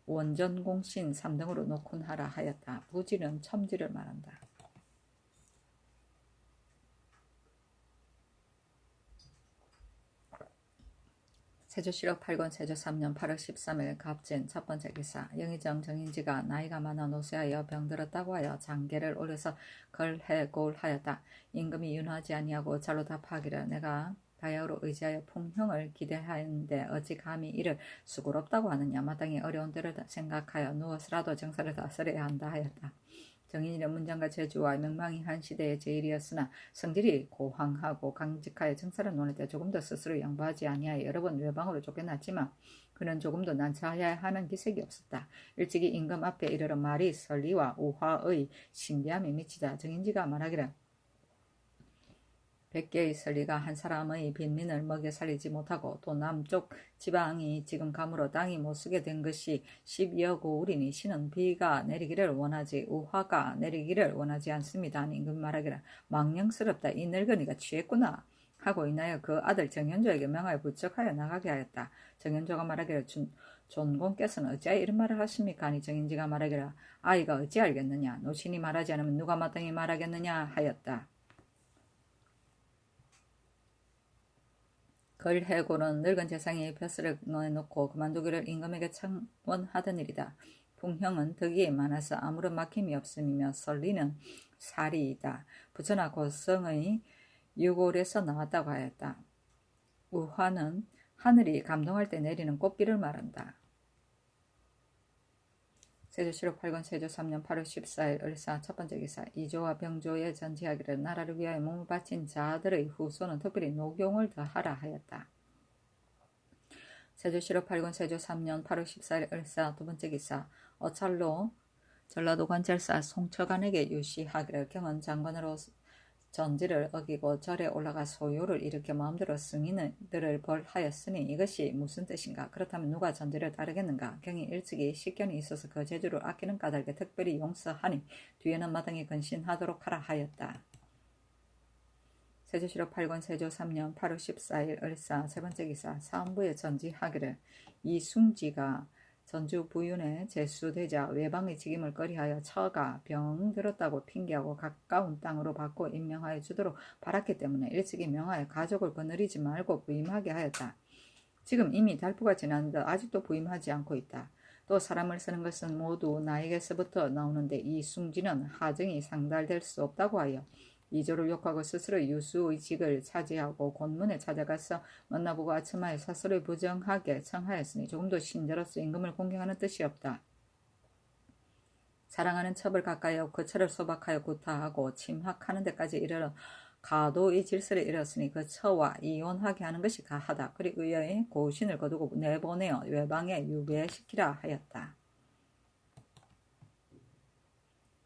S1: 원전공신 3등으로 녹훈하라 하였다. 부지는 첨지를 말한다. 세조실록 8권 세조 3년 8월 13일 갑진 첫번째 기사. 영의정 정인지가 나이가 많아 노쇠하여 병들었다고 하여 장계를 올려서 걸해골하였다. 임금이 윤하지 아니하고 잘로 답하기를 내가 바야흐로 의지하여 풍형을 기대하였는데 어찌 감히 이를 수고롭다고 하느냐. 마땅히 어려운 때를 생각하여 누워서라도 정사를 다스려야 한다 하였다. 정인이는 문장과 제주와 명망이 한 시대의 제일이었으나 성질이 고황하고 강직하여 정사를 논할 때 조금도 스스로 양보하지 아니하여 여러 번 외방으로 쫓겨났지만 그는 조금도 난처하여 하는 기색이 없었다. 일찍이 임금 앞에 이르러 말이 설리와 우화의 신비함이 미치자 정인지가 말하기를 100개의 설리가 한 사람의 빈민을 먹여 살리지 못하고 또 남쪽 지방이 지금 감으로 땅이 못쓰게 된 것이 10여 고울이니 신은 비가 내리기를 원하지 우화가 내리기를 원하지 않습니다. 임금 말하기를 망령스럽다. 이 늙은이가 취했구나 하고 인하여 그 아들 정현조에게 명하여 부척하여 나가게 하였다. 정현조가 말하기를 존공께서는 어찌하여 이런 말을 하십니까? 아니 정인지가 말하기를 아이가 어찌 알겠느냐. 노신이 말하지 않으면 누가 마땅히 말하겠느냐 하였다. 걸해골은 늙은 재상이 벼슬을 내놓고 그만두기를 임금에게 청원하던 일이다. 풍형은 덕이 많아서 아무런 막힘이 없음이며 설리는 사리이다. 부처나 고성의 유골에서 나왔다고 하였다. 우화는 하늘이 감동할 때 내리는 꽃비를 말한다. 세조실록 8권 세조 3년 8월 14일 을사 첫번째 기사. 이조와 병조에 전지하기를 나라를 위하여 몸을 바친 자들의 후손은 특별히 녹용을 더하라 하였다. 세조실록 8권 세조 3년 8월 14일 을사 두번째 기사. 어찰로 전라도 관찰사 송처간에게 유시하기를 경은 장관으로 전지를 어기고 절에 올라가 소요를 일으켜 마음대로 승인들을 벌하였으니 이것이 무슨 뜻인가? 그렇다면 누가 전지를 따르겠는가? 경이 일찍이 식견이 있어서 그 재주를 아끼는 까닭에 특별히 용서하니 뒤에는 마땅히 근신하도록 하라 하였다. 세조실록 8권 세조 3년 8월 14일 을사 세번째 기사. 사헌부에 전지하기를 이숭지가 전주 부윤에 제수되자 외방의 직임을 꺼리하여 처가 병들었다고 핑계하고 가까운 땅으로 바꿔 임명하여 주도록 바랐기 때문에 일찍이 명하여 가족을 거느리지 말고 부임하게 하였다. 지금 이미 달포가 지났는데 아직도 부임하지 않고 있다. 또 사람을 쓰는 것은 모두 나에게서부터 나오는데 이 숭지는 하정이 상달될 수 없다고 하여 이조를 욕하고 스스로 유수의 직을 차지하고 곤문에 찾아가서 만나보고 아첨하여 스스로 부정하게 청하였으니 조금도 신자로서 임금을 공경하는 뜻이 없다. 사랑하는 첩을 가까이 하고 그 처를 소박하여 구타하고 침학하는 데까지 이르러 가도의 질서를 이뤘으니 그 처와 이혼하게 하는 것이 가하다. 그리고 의의 고신을 거두고 내보내어 외방에 유배시키라 하였다.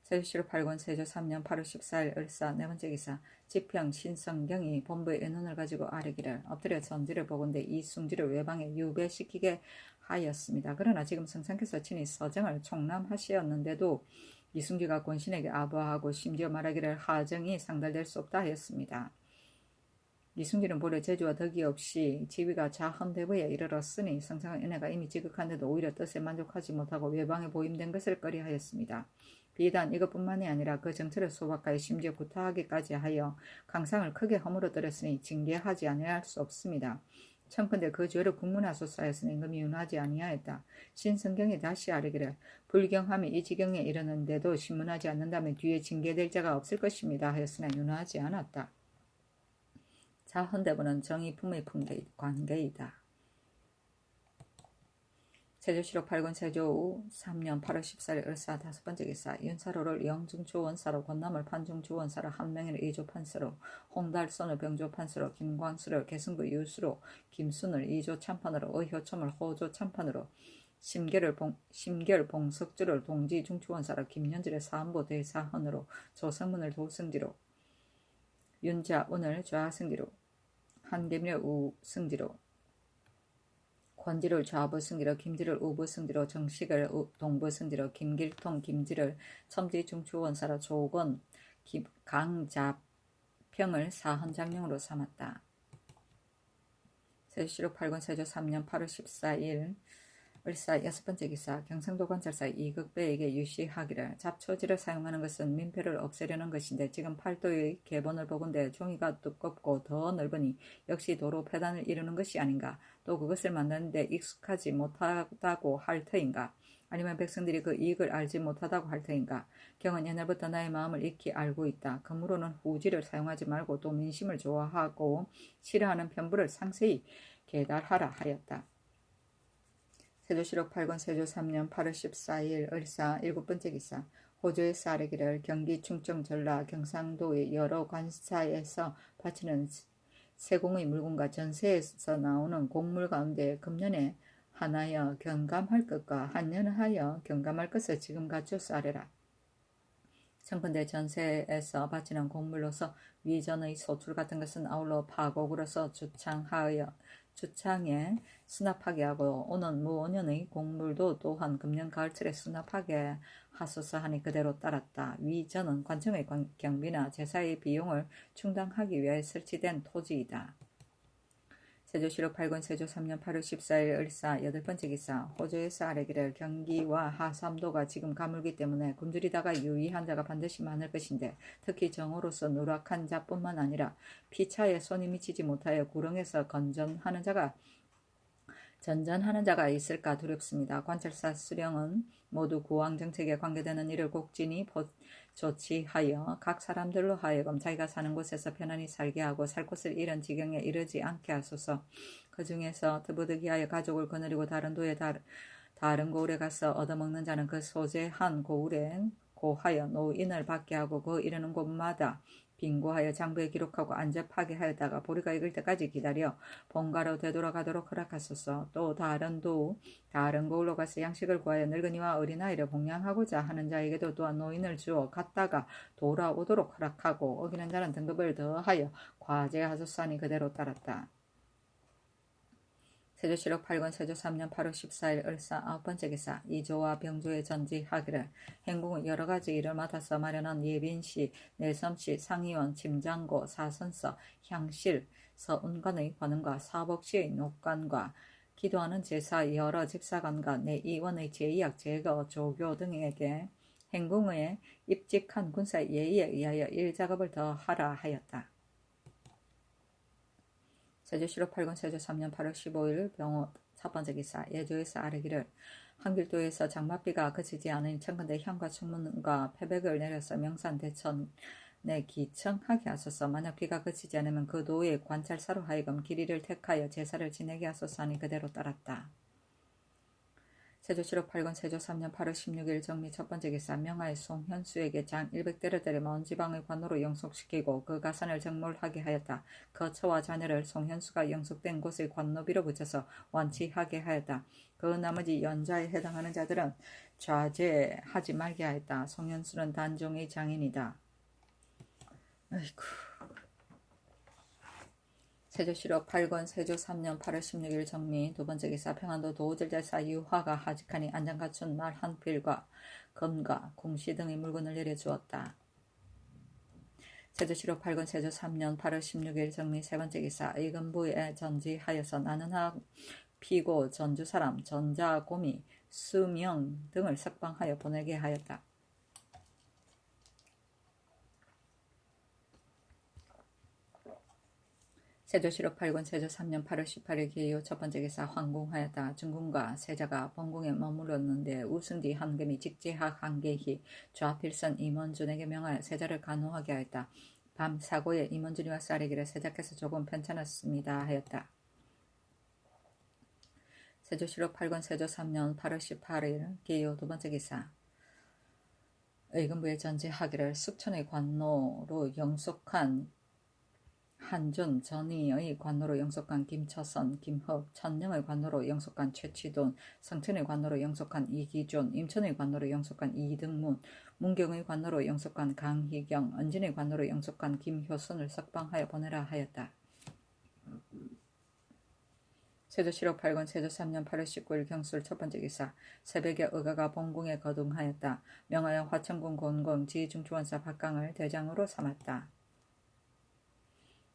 S1: 세조실록 8권 세조 3년 8월 14일 을사 네 번째 기사 지평 신성경이 본부의 의논을 가지고 아뢰기를 엎드려 전지를 보건대 이 숭지를 외방에 유배시키게 하였습니다. 그러나 지금 성상께서 친히 서정을 총람하시었는데도 이순기가 권신에게 아부하고 심지어 말하기를 하정이 상달될 수 없다 하였습니다. 이순기는 보려 재주와 덕이 없이 지위가 자헌대부에 이르렀으니 성상의 은혜가 이미 지극한데도 오히려 뜻에 만족하지 못하고 외방에 보임된 것을 꺼리하였습니다. 비단 이것뿐만이 아니라 그 정체를 소박하여 심지어 구타하기까지 하여 강상을 크게 허물어뜨렸으니 징계하지 아니할 수 없습니다. 청컨대 그 죄를 국문하소서 하였으니 임금이 윤하지 아니하였다. 신성경이 다시 아뢰기를 불경함이 이 지경에 이르는데도 신문하지 않는다면 뒤에 징계될 자가 없을 것입니다 하였으나 윤하지 않았다. 자헌대부는 정의품의 관계이다. 세조실록 8권 세조 3년 8월 14일 을사 다섯 번째 기사 윤사로를 영중조원사로 권남을 판중조원사로 한명일을 이조판서로 홍달선을 병조판서로 김광수를 개승부 유수로 김순을 이조참판으로 의효첨을 호조참판으로 심결 봉석주를 동지중추원사로 김연질을 사안보 대사헌으로 조성문을 도승지로 윤자운을 좌승지로 한계민을 우승지로 권지를 좌부승지로 김지를 우부승지로 정식을 동부승지로 김길통 김지를 첨지중추원사로 조건 강자평을 사헌장령으로 삼았다. 세조실록 8권 세조 3년 8월 14일 을사 여섯 번째 기사 경상도 관찰사 이극배에게 유시하기를 잡초지를 사용하는 것은 민폐를 없애려는 것인데 지금 팔도의 계본을 보건대 종이가 두껍고 더 넓으니 역시 도로 폐단을 이루는 것이 아닌가. 또 그것을 만드는데 익숙하지 못하다고 할 터인가. 아니면 백성들이 그 이익을 알지 못하다고 할 터인가. 경은 옛날부터 나의 마음을 익히 알고 있다. 그러므로는 후지를 사용하지 말고 또 민심을 좋아하고 싫어하는 편부를 상세히 계달하라 하였다. 세조실록 8권 세조 3년 8월 14일 을사 일곱 번째 기사 호조에서 아뢰기를 경기 충청 전라 경상도의 여러 관사에서 바치는 세공의 물건과 전세에서 나오는 곡물 가운데 금년에 하나여 경감할 것과 한년하여 경감할 것을 지금 갖춰서 아뢰라. 청컨대 전세에서 바치는 곡물로서 위전의 소출 같은 것은 아울러 파곡으로서 주창에 수납하게 하고 오는 무오년의 곡물도 또한 금년 가을철에 수납하게 하소서 하니 그대로 따랐다. 위전은 관청의 경비나 제사의 비용을 충당하기 위해 설치된 토지이다. 세조실록 8권 세조 3년 8월 14일 을사 여덟 번째 기사 호조에서 아뢰기를 경기와 하삼도가 지금 가물기 때문에 굶주리다가 유의한 자가 반드시 많을 것인데 특히 정오로서 누락한 자뿐만 아니라 피차에 손이 미치지 못하여 구렁에서 전전하는 자가 있을까 두렵습니다. 관찰사 수령은 모두 구황정책에 관계되는 일을 곡진히 조치하여 각 사람들로 하여금 자기가 사는 곳에서 편안히 살게 하고 살 곳을 잃은 지경에 이르지 않게 하소서. 그 중에서 드부득이하여 가족을 거느리고 다른 도에 다른 고을에 가서 얻어먹는 자는 그 소재한 고을에 고하여 노인을 받게 하고 그 이르는 곳마다 빙고하여 장부에 기록하고 안접하게 하였다가 보리가 익을 때까지 기다려 본가로 되돌아가도록 허락하소서. 또 다른 고을로 가서 양식을 구하여 늙은이와 어린아이를 봉양하고자 하는 자에게도 또한 노인을 주어 갔다가 돌아오도록 허락하고 어기는 자는 등급을 더하여 과제하소서 하니 그대로 따랐다. 세조실록 8권 세조 3년 8월 14일 을사 아홉 번째 기사 이조와 병조에 전지하기를 행궁은 여러 가지 일을 맡아서 마련한 예빈시, 내섬시, 상의원, 짐장고, 사선서, 향실, 서운관의 관원과 사복시의 녹관과 기도하는 제사 여러 집사관과 내의원의 제의학 제거 조교 등에게 행궁에 입직한 군사의 예의에 의하여 일작업을 더하라 하였다. 세조실록 8권 세조 3년 8월 15일 병호 첫 번째 기사 예조에서 아뢰기를 한길도에서 장맛비가 그치지 않은 청컨대 현과 충문과 패백을 내려서 명산 대천에 기청하게 하소서. 만약 비가 그치지 않으면 그 도의 관찰사로 하여금 길이를 택하여 제사를 지내게 하소서 하니 그대로 따랐다. 세조실록 8권 세조 3년 8월 16일 정리 첫 번째 기사 명하의 송현수에게 장 100대를 때려 마은 지방의 관노로 영속시키고 그 가산을 정몰하게 하였다. 그 처와 자녀를 송현수가 영속된 곳의 관노비로 붙여서 완치하게 하였다. 그 나머지 연자에 해당하는 자들은 좌제하지 말게 하였다. 송현수는 단종의 장인이다. 아이고. 세조실록 8권 세조 3년 8월 16일 정미 두 번째 기사 평안도 도우절jal사 유화가 하직하니 안장 갖춘 말 한 필과 검과 궁시 등의 물건을 내려주었다. 세조실록 8권 세조 3년 8월 16일 정미 세 번째 기사 의금부에 전지하여서 나는 학 피고 전주사람 전자고미 수명 등을 석방하여 보내게 하였다. 세조실록 8권 세조 3년 8월 18일 기후 첫 번째 기사 황궁하였다. 중궁과 세자가 본궁에 머물렀는데 우승뒤 한금이 직제학 한계희 좌필선 임원준에게 명하여 세자를 간호하게 하였다. 밤 사고에 임원준이 와서 아뢰기를 세자께서 조금 편찮았습니다 하였다. 세조실록 8권 세조 3년 8월 18일 기후 두 번째 기사 의금부에 전지하기를 숙천의 관노로 영속한 한준, 전의의 관노로 영속한 김처선, 김흑, 천령의 관노로 영속한 최치돈, 성천의 관노로 영속한 이기존, 임천의 관노로 영속한 이등문, 문경의 관노로 영속한 강희경, 은진의 관노로 영속한 김효순을 석방하여 보내라 하였다. 세조실록 8권 세조 3년 8월 19일 경술 첫 번째 기사 새벽에 의가가 본궁에 거둥하였다. 명하여 화천군 곤공 지중추원사 박강을 대장으로 삼았다.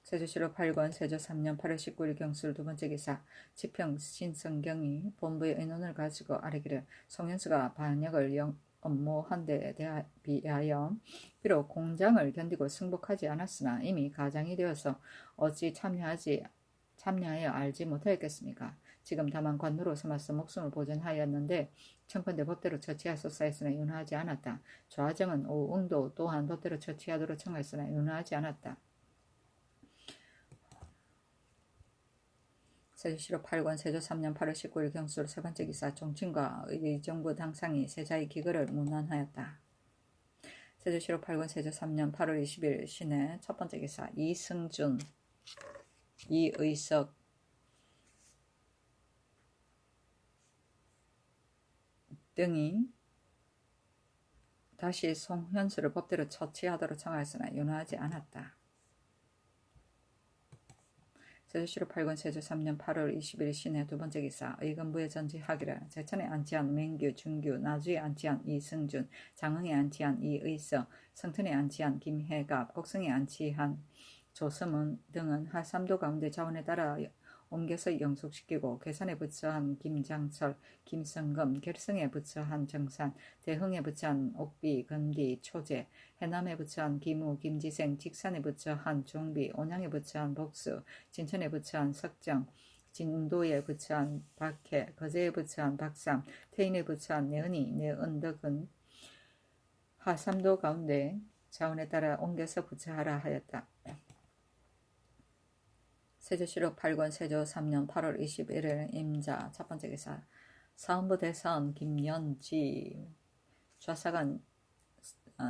S1: 세조실록 8권 세조 3년 8월 19일 경술 두 번째 기사 지평 신성경이 본부의 의논을 가지고 아뢰기를 송현수가 반역을 업무한 데 비하여 비록 공장을 견디고 승복하지 않았으나 이미 가장이 되어서 어찌 참여하여 알지 못하였겠습니까? 지금 다만 관노로 삼아서 목숨을 보존하였는데 청컨대 법대로 처치하소서 했으나 윤하지 않았다. 좌정은 오응도 또한 법대로 처치하도록 청하였으나 윤하지 않았다. 세조실록 8권 세조 3년 8월 19일 경술 세 번째 기사 종친과 의정부 당상이 세자의 기거를 문안하였다. 세조실록 8권 세조 3년 8월 20일 신해 첫 번째 기사 이승준, 이의석 등이 다시 송현수를 법대로 처치하도록 청하였으나 윤하지 않았다. 세조실록 8권 세조 3년 8월 20일 신해 두 번째 기사 의금부에 전지하기를 제천에 안치한 맹규, 준규, 나주에 안치한 이승준, 장흥에 안치한 이의석, 성천에 안치한 김해갑, 곡성에 안치한 조서문 등은 하삼도 가운데 자원에 따라 옮겨서 영속시키고 괴산에 부처한 김장철, 김성금, 결성에 부처한 정산, 대흥에 부처한 옥비, 건디, 초재, 해남에 부처한 김우, 김지생, 직산에 부처한 종비, 온양에 부처한 복수, 진천에 부처한 석정, 진도에 부처한 박해, 거제에 부처한 박삼, 태인에 부처한 내은이, 내은덕은 하삼도 가운데 자원에 따라 옮겨서 부처하라 하였다. 세조실록 8권 세조 3년 8월 21일 임자 첫 번째 기사 사헌부 대사원 김연지 좌사관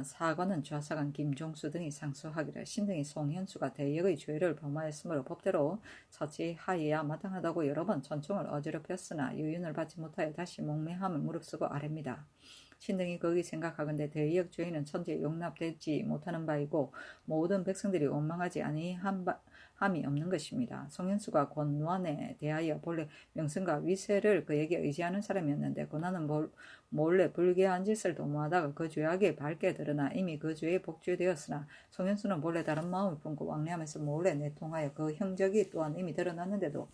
S1: 사관은 좌사관 김종수 등이 상소하기를 신등이 송현수가 대역의 죄를 범하였으므로 법대로 처치하여야 마땅하다고 여러 번 전총을 어지럽혔으나 유윤을 받지 못하여 다시 목매함을 무릅쓰고 아뢰입니다. 신등이 거기 생각하건대 대역 죄인은 천지에 용납되지 못하는 바이고 모든 백성들이 원망하지 아니함이 없는 것입니다. 송현수가 권완에 대하여 본래 명성과 위세를 그에게 의지하는 사람이었는데 고난은 몰래 불계한 짓을 도모하다가 그 죄악이 밝게 드러나 이미 그 죄에 복죄되었으나 송현수는 본래 다른 마음을 품고 왕래하면서 몰래 내통하여 그 형적이 또한 이미 드러났는데도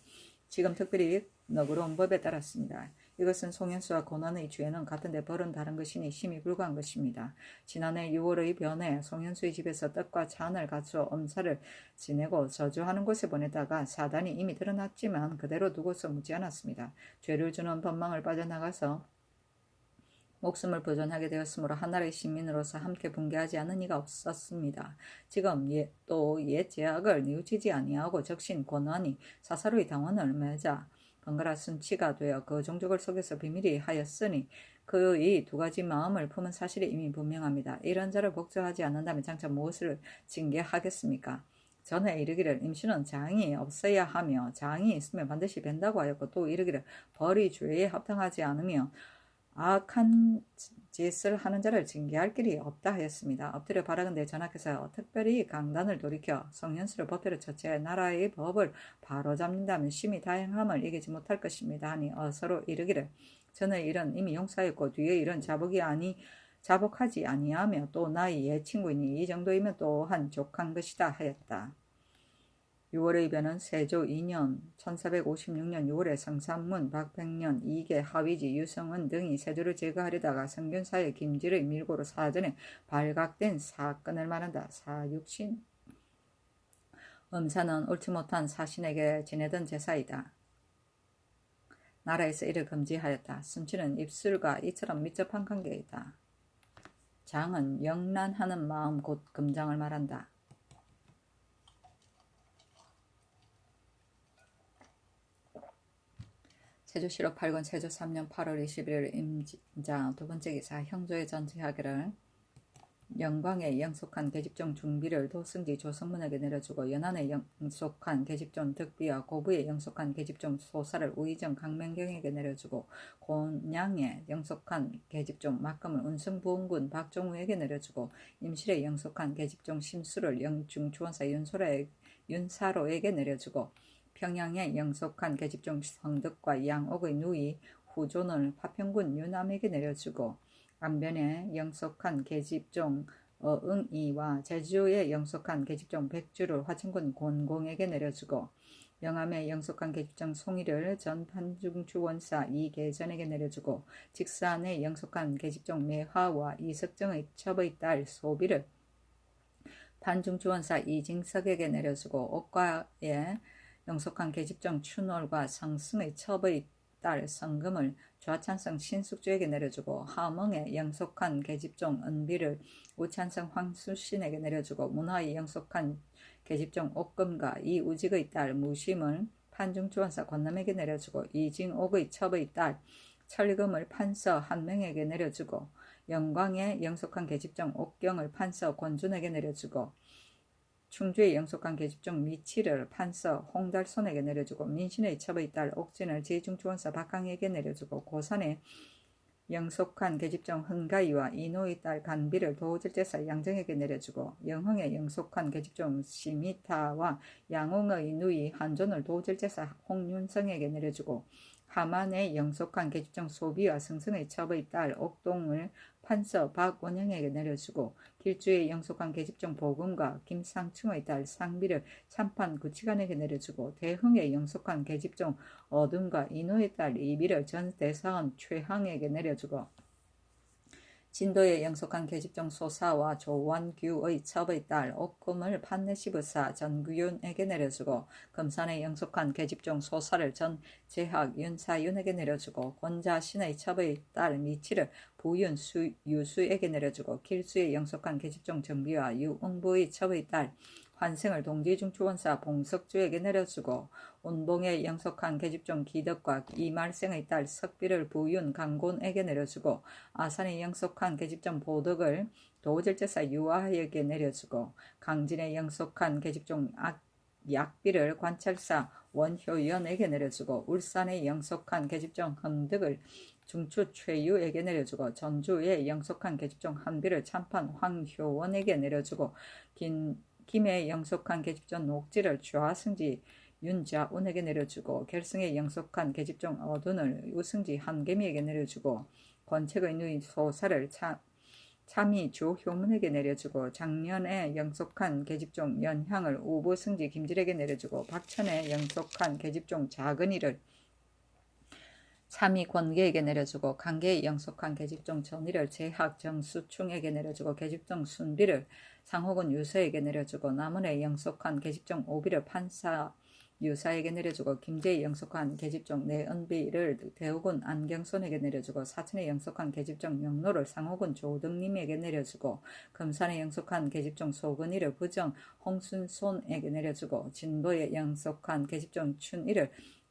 S1: 지금 특별히 너그러운 법에 따랐습니다. 이것은 송현수와 고난의 죄는 같은데 벌은 다른 것이니 심히 불과한 것입니다. 지난해 6월의 변에 송현수의 집에서 떡과 잔을 갖추어 엄사를 지내고 저주하는 곳에 보내다가 사단이 이미 드러났지만 그대로 두고서 묻지 않았습니다. 죄를 주는 법망을 빠져나가서 목숨을 보존하게 되었으므로 하나라의 시민으로서 함께 분개하지 않은 이가 없었습니다. 지금 또 옛 제약을 뉘우치지 아니하고 적신 권한이 사사로이 당원을 맺아 번갈아 순치가 되어 그 종족을 속여서 비밀히 하였으니 그의 두 가지 마음을 품은 사실이 이미 분명합니다. 이런 자를 복종하지 않는다면 장차 무엇을 징계하겠습니까? 전에 이르기를 임신은 장이 없어야 하며 장이 있으면 반드시 벤다고 하였고 또 이르기를 벌이 죄에 합당하지 않으며 악한 짓을 하는 자를 징계할 길이 없다 하였습니다. 엎드려 바라건대 전하께서 특별히 강단을 돌이켜 성년수를 법대로 처치해 나라의 법을 바로잡는다면 심히 다행함을 이기지 못할 것입니다 하니 어서로 이르기를 전의 일은 이미 용서하였고 뒤의 일은 자복하지 아니하며 또 나의 친구이니 이 정도이면 또한 족한 것이다 하였다. 6월의 변은 세조 2년 1456년 6월에 성삼문, 박백년, 이계, 하위지, 유성은 등이 세조를 제거하려다가 성균사의 김질의 밀고로 사전에 발각된 사건을 말한다. 사육신 음사는 옳지 못한 사신에게 지내던 제사이다. 나라에서 이를 금지하였다. 순치는 입술과 이처럼密접한 관계이다. 장은 영란하는 마음 곧 금장을 말한다. 세조실록 8권 세조 3년 8월 21일 임자 두 번째 기사 형조의 전제하기를 영광에 영속한 계집종 중비를 도승지 조성문에게 내려주고 연안에 영속한 계집종 득비와 고부에 영속한 계집종 소사를 우의정 강명경에게 내려주고 곤양에 영속한 계집종 막금을 운승부원군 박종우에게 내려주고 임실에 영속한 계집종 심수를 영중주원사 윤사로에게 내려주고 평양에 영속한 계집종 성덕과 양옥의 누이 후존을 파평군 유남에게 내려주고 안변에 영속한 계집종 어응이와 제주에 영속한 계집종 백주를 화천군 곤공에게 내려주고 영암에 영속한 계집종 송이를 전 판중주원사 이계전에게 내려주고 직산에 영속한 계집종 매화와 이석정의 첩의 딸 소비를 판중주원사 이징석에게 내려주고 옥과에 영속한 계집종 춘월과 성승의 첩의 딸 성금을 좌찬성 신숙주에게 내려주고 하멍에 영속한 계집종 은비를 우찬성 황수신에게 내려주고 문화의 영속한 계집종 옥금과 이우직의 딸 무심을 판중주원사 권남에게 내려주고 이징옥의 첩의 딸 철금을 판서 한명에게 내려주고 영광에 영속한 계집종 옥경을 판서 권준에게 내려주고 충주에 영속한 계집종 미치를 판서 홍달손에게 내려주고 민신의 첩의 딸 옥진을 제중주원사 박강에게 내려주고 고산에 영속한 계집종 흥가이와 이노의 딸 간비를 도질제사 양정에게 내려주고 영흥에 영속한 계집종 시미타와 양홍의 누이 한존을 도질제사 홍윤성에게 내려주고 하만에 영속한 계집종 소비와 승승의 첩의 딸 옥동을 판서 박원영에게 내려주고 길주에 영속한 계집종 보금과 김상충의 딸 상비를 참판 구치관에게 내려주고 대흥에 영속한 계집종 어둠과 인호의 딸 이비를 전 대사원 최항에게 내려주고 진도에 영속한 계집종 소사와 조원규의 첩의 딸 옥금을 판내시부사 전규윤에게 내려주고 금산에 영속한 계집종 소사를 전 제학 윤사윤에게 내려주고 권자신의 첩의 딸 미치를 부윤 유수에게 내려주고 길수에 영속한 계집종 정비와 유응부의 첩의 딸 환생을 동지중추원사 봉석주에게 내려주고 운봉에 영속한 계집종 기덕과 이말생의 딸 석비를 부윤 강곤에게 내려주고 아산에 영속한 계집종 보덕을 도질제사 유아에게 내려주고 강진에 영속한 계집종 약비를 관찰사 원효연에게 내려주고 울산에 영속한 계집종 흠득을 중추 최유에게 내려주고 전주에 영속한 계집종 한비를 참판 황효원에게 내려주고 김해 영속한 계집종 녹지를 좌승지 윤자운에게 내려주고 결승에 영속한 계집종 어둔을 우승지 한개미에게 내려주고 권책의 누이 소사를 참이 조효문에게 내려주고 장년에 영속한 계집종 연향을 우보승지 김질에게 내려주고 박천에 영속한 계집종 작은이를 참이 권계에게 내려주고 강계에 영속한 계집종 전이를 제학 정수충에게 내려주고 계집종 순비를 상호군 유서에게 내려주고 남원에 영속한 계집종 오비를 판사 유사에게 내려주고 김제에 영속한 계집종 내은비를 대우군 안경손에게 내려주고 사천에 영속한 계집종 영로를 상호군 조등님에게 내려주고 금산에 영속한 계집종 소근이를 부정 홍순손에게 내려주고 진도에 영속한 계집종 춘이를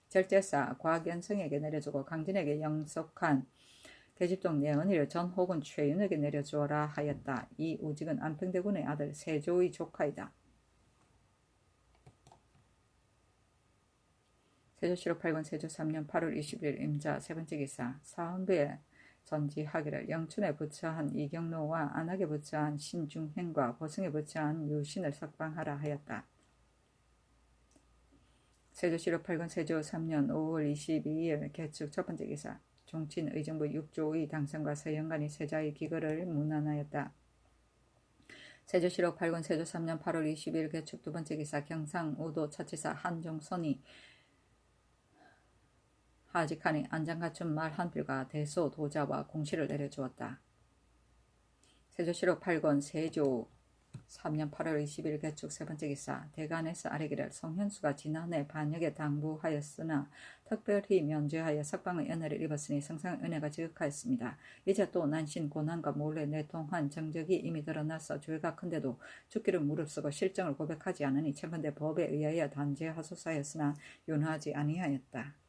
S1: 절제사 곽연성에게 내려주고 강진에게 영속한 계집종 내언이를 전호군 최윤에게 내려주어라 하였다. 이 우직은 안평대군의 아들 세조의 조카이다. 세조실록 8권 세조 3년 8월 20일 임자 세 번째 기사 사헌부에 전지하기를 영춘에 부처한 이경로와 안악에 부처한 신중행과 보승에 부처한 유신을 석방하라 하였다. 세조실록 8권 세조 3년 5월 22일 개축 첫번째 기사. 종친 의정부 6조의 당선과 서영관이 세자의 기거를 문안하였다. 세조실록 8권 세조 3년 8월 20일 개축 두번째 기사. 경상우도 첫지사 한종선이 하직하니 안장갖춘 말 한 필과 대소 도자와 공시를 내려주었다. 세조실록 8권 세조 3년 8월 20일 개축 세번째 기사. 대간에서 아뢰기를 성현수가 지난해 반역에 당부하였으나 특별히 면죄하여 석방의 은혜를 입었으니 성상의 은혜가 지극하였습니다. 이제 또 난신 고난과 몰래 내통한 정적이 이미 드러나서 죄가 큰데도 죽기를 무릅쓰고 실정을 고백하지 않으니 청컨대 법에 의하여 단죄하소서 하였으나 윤하지 아니하였다.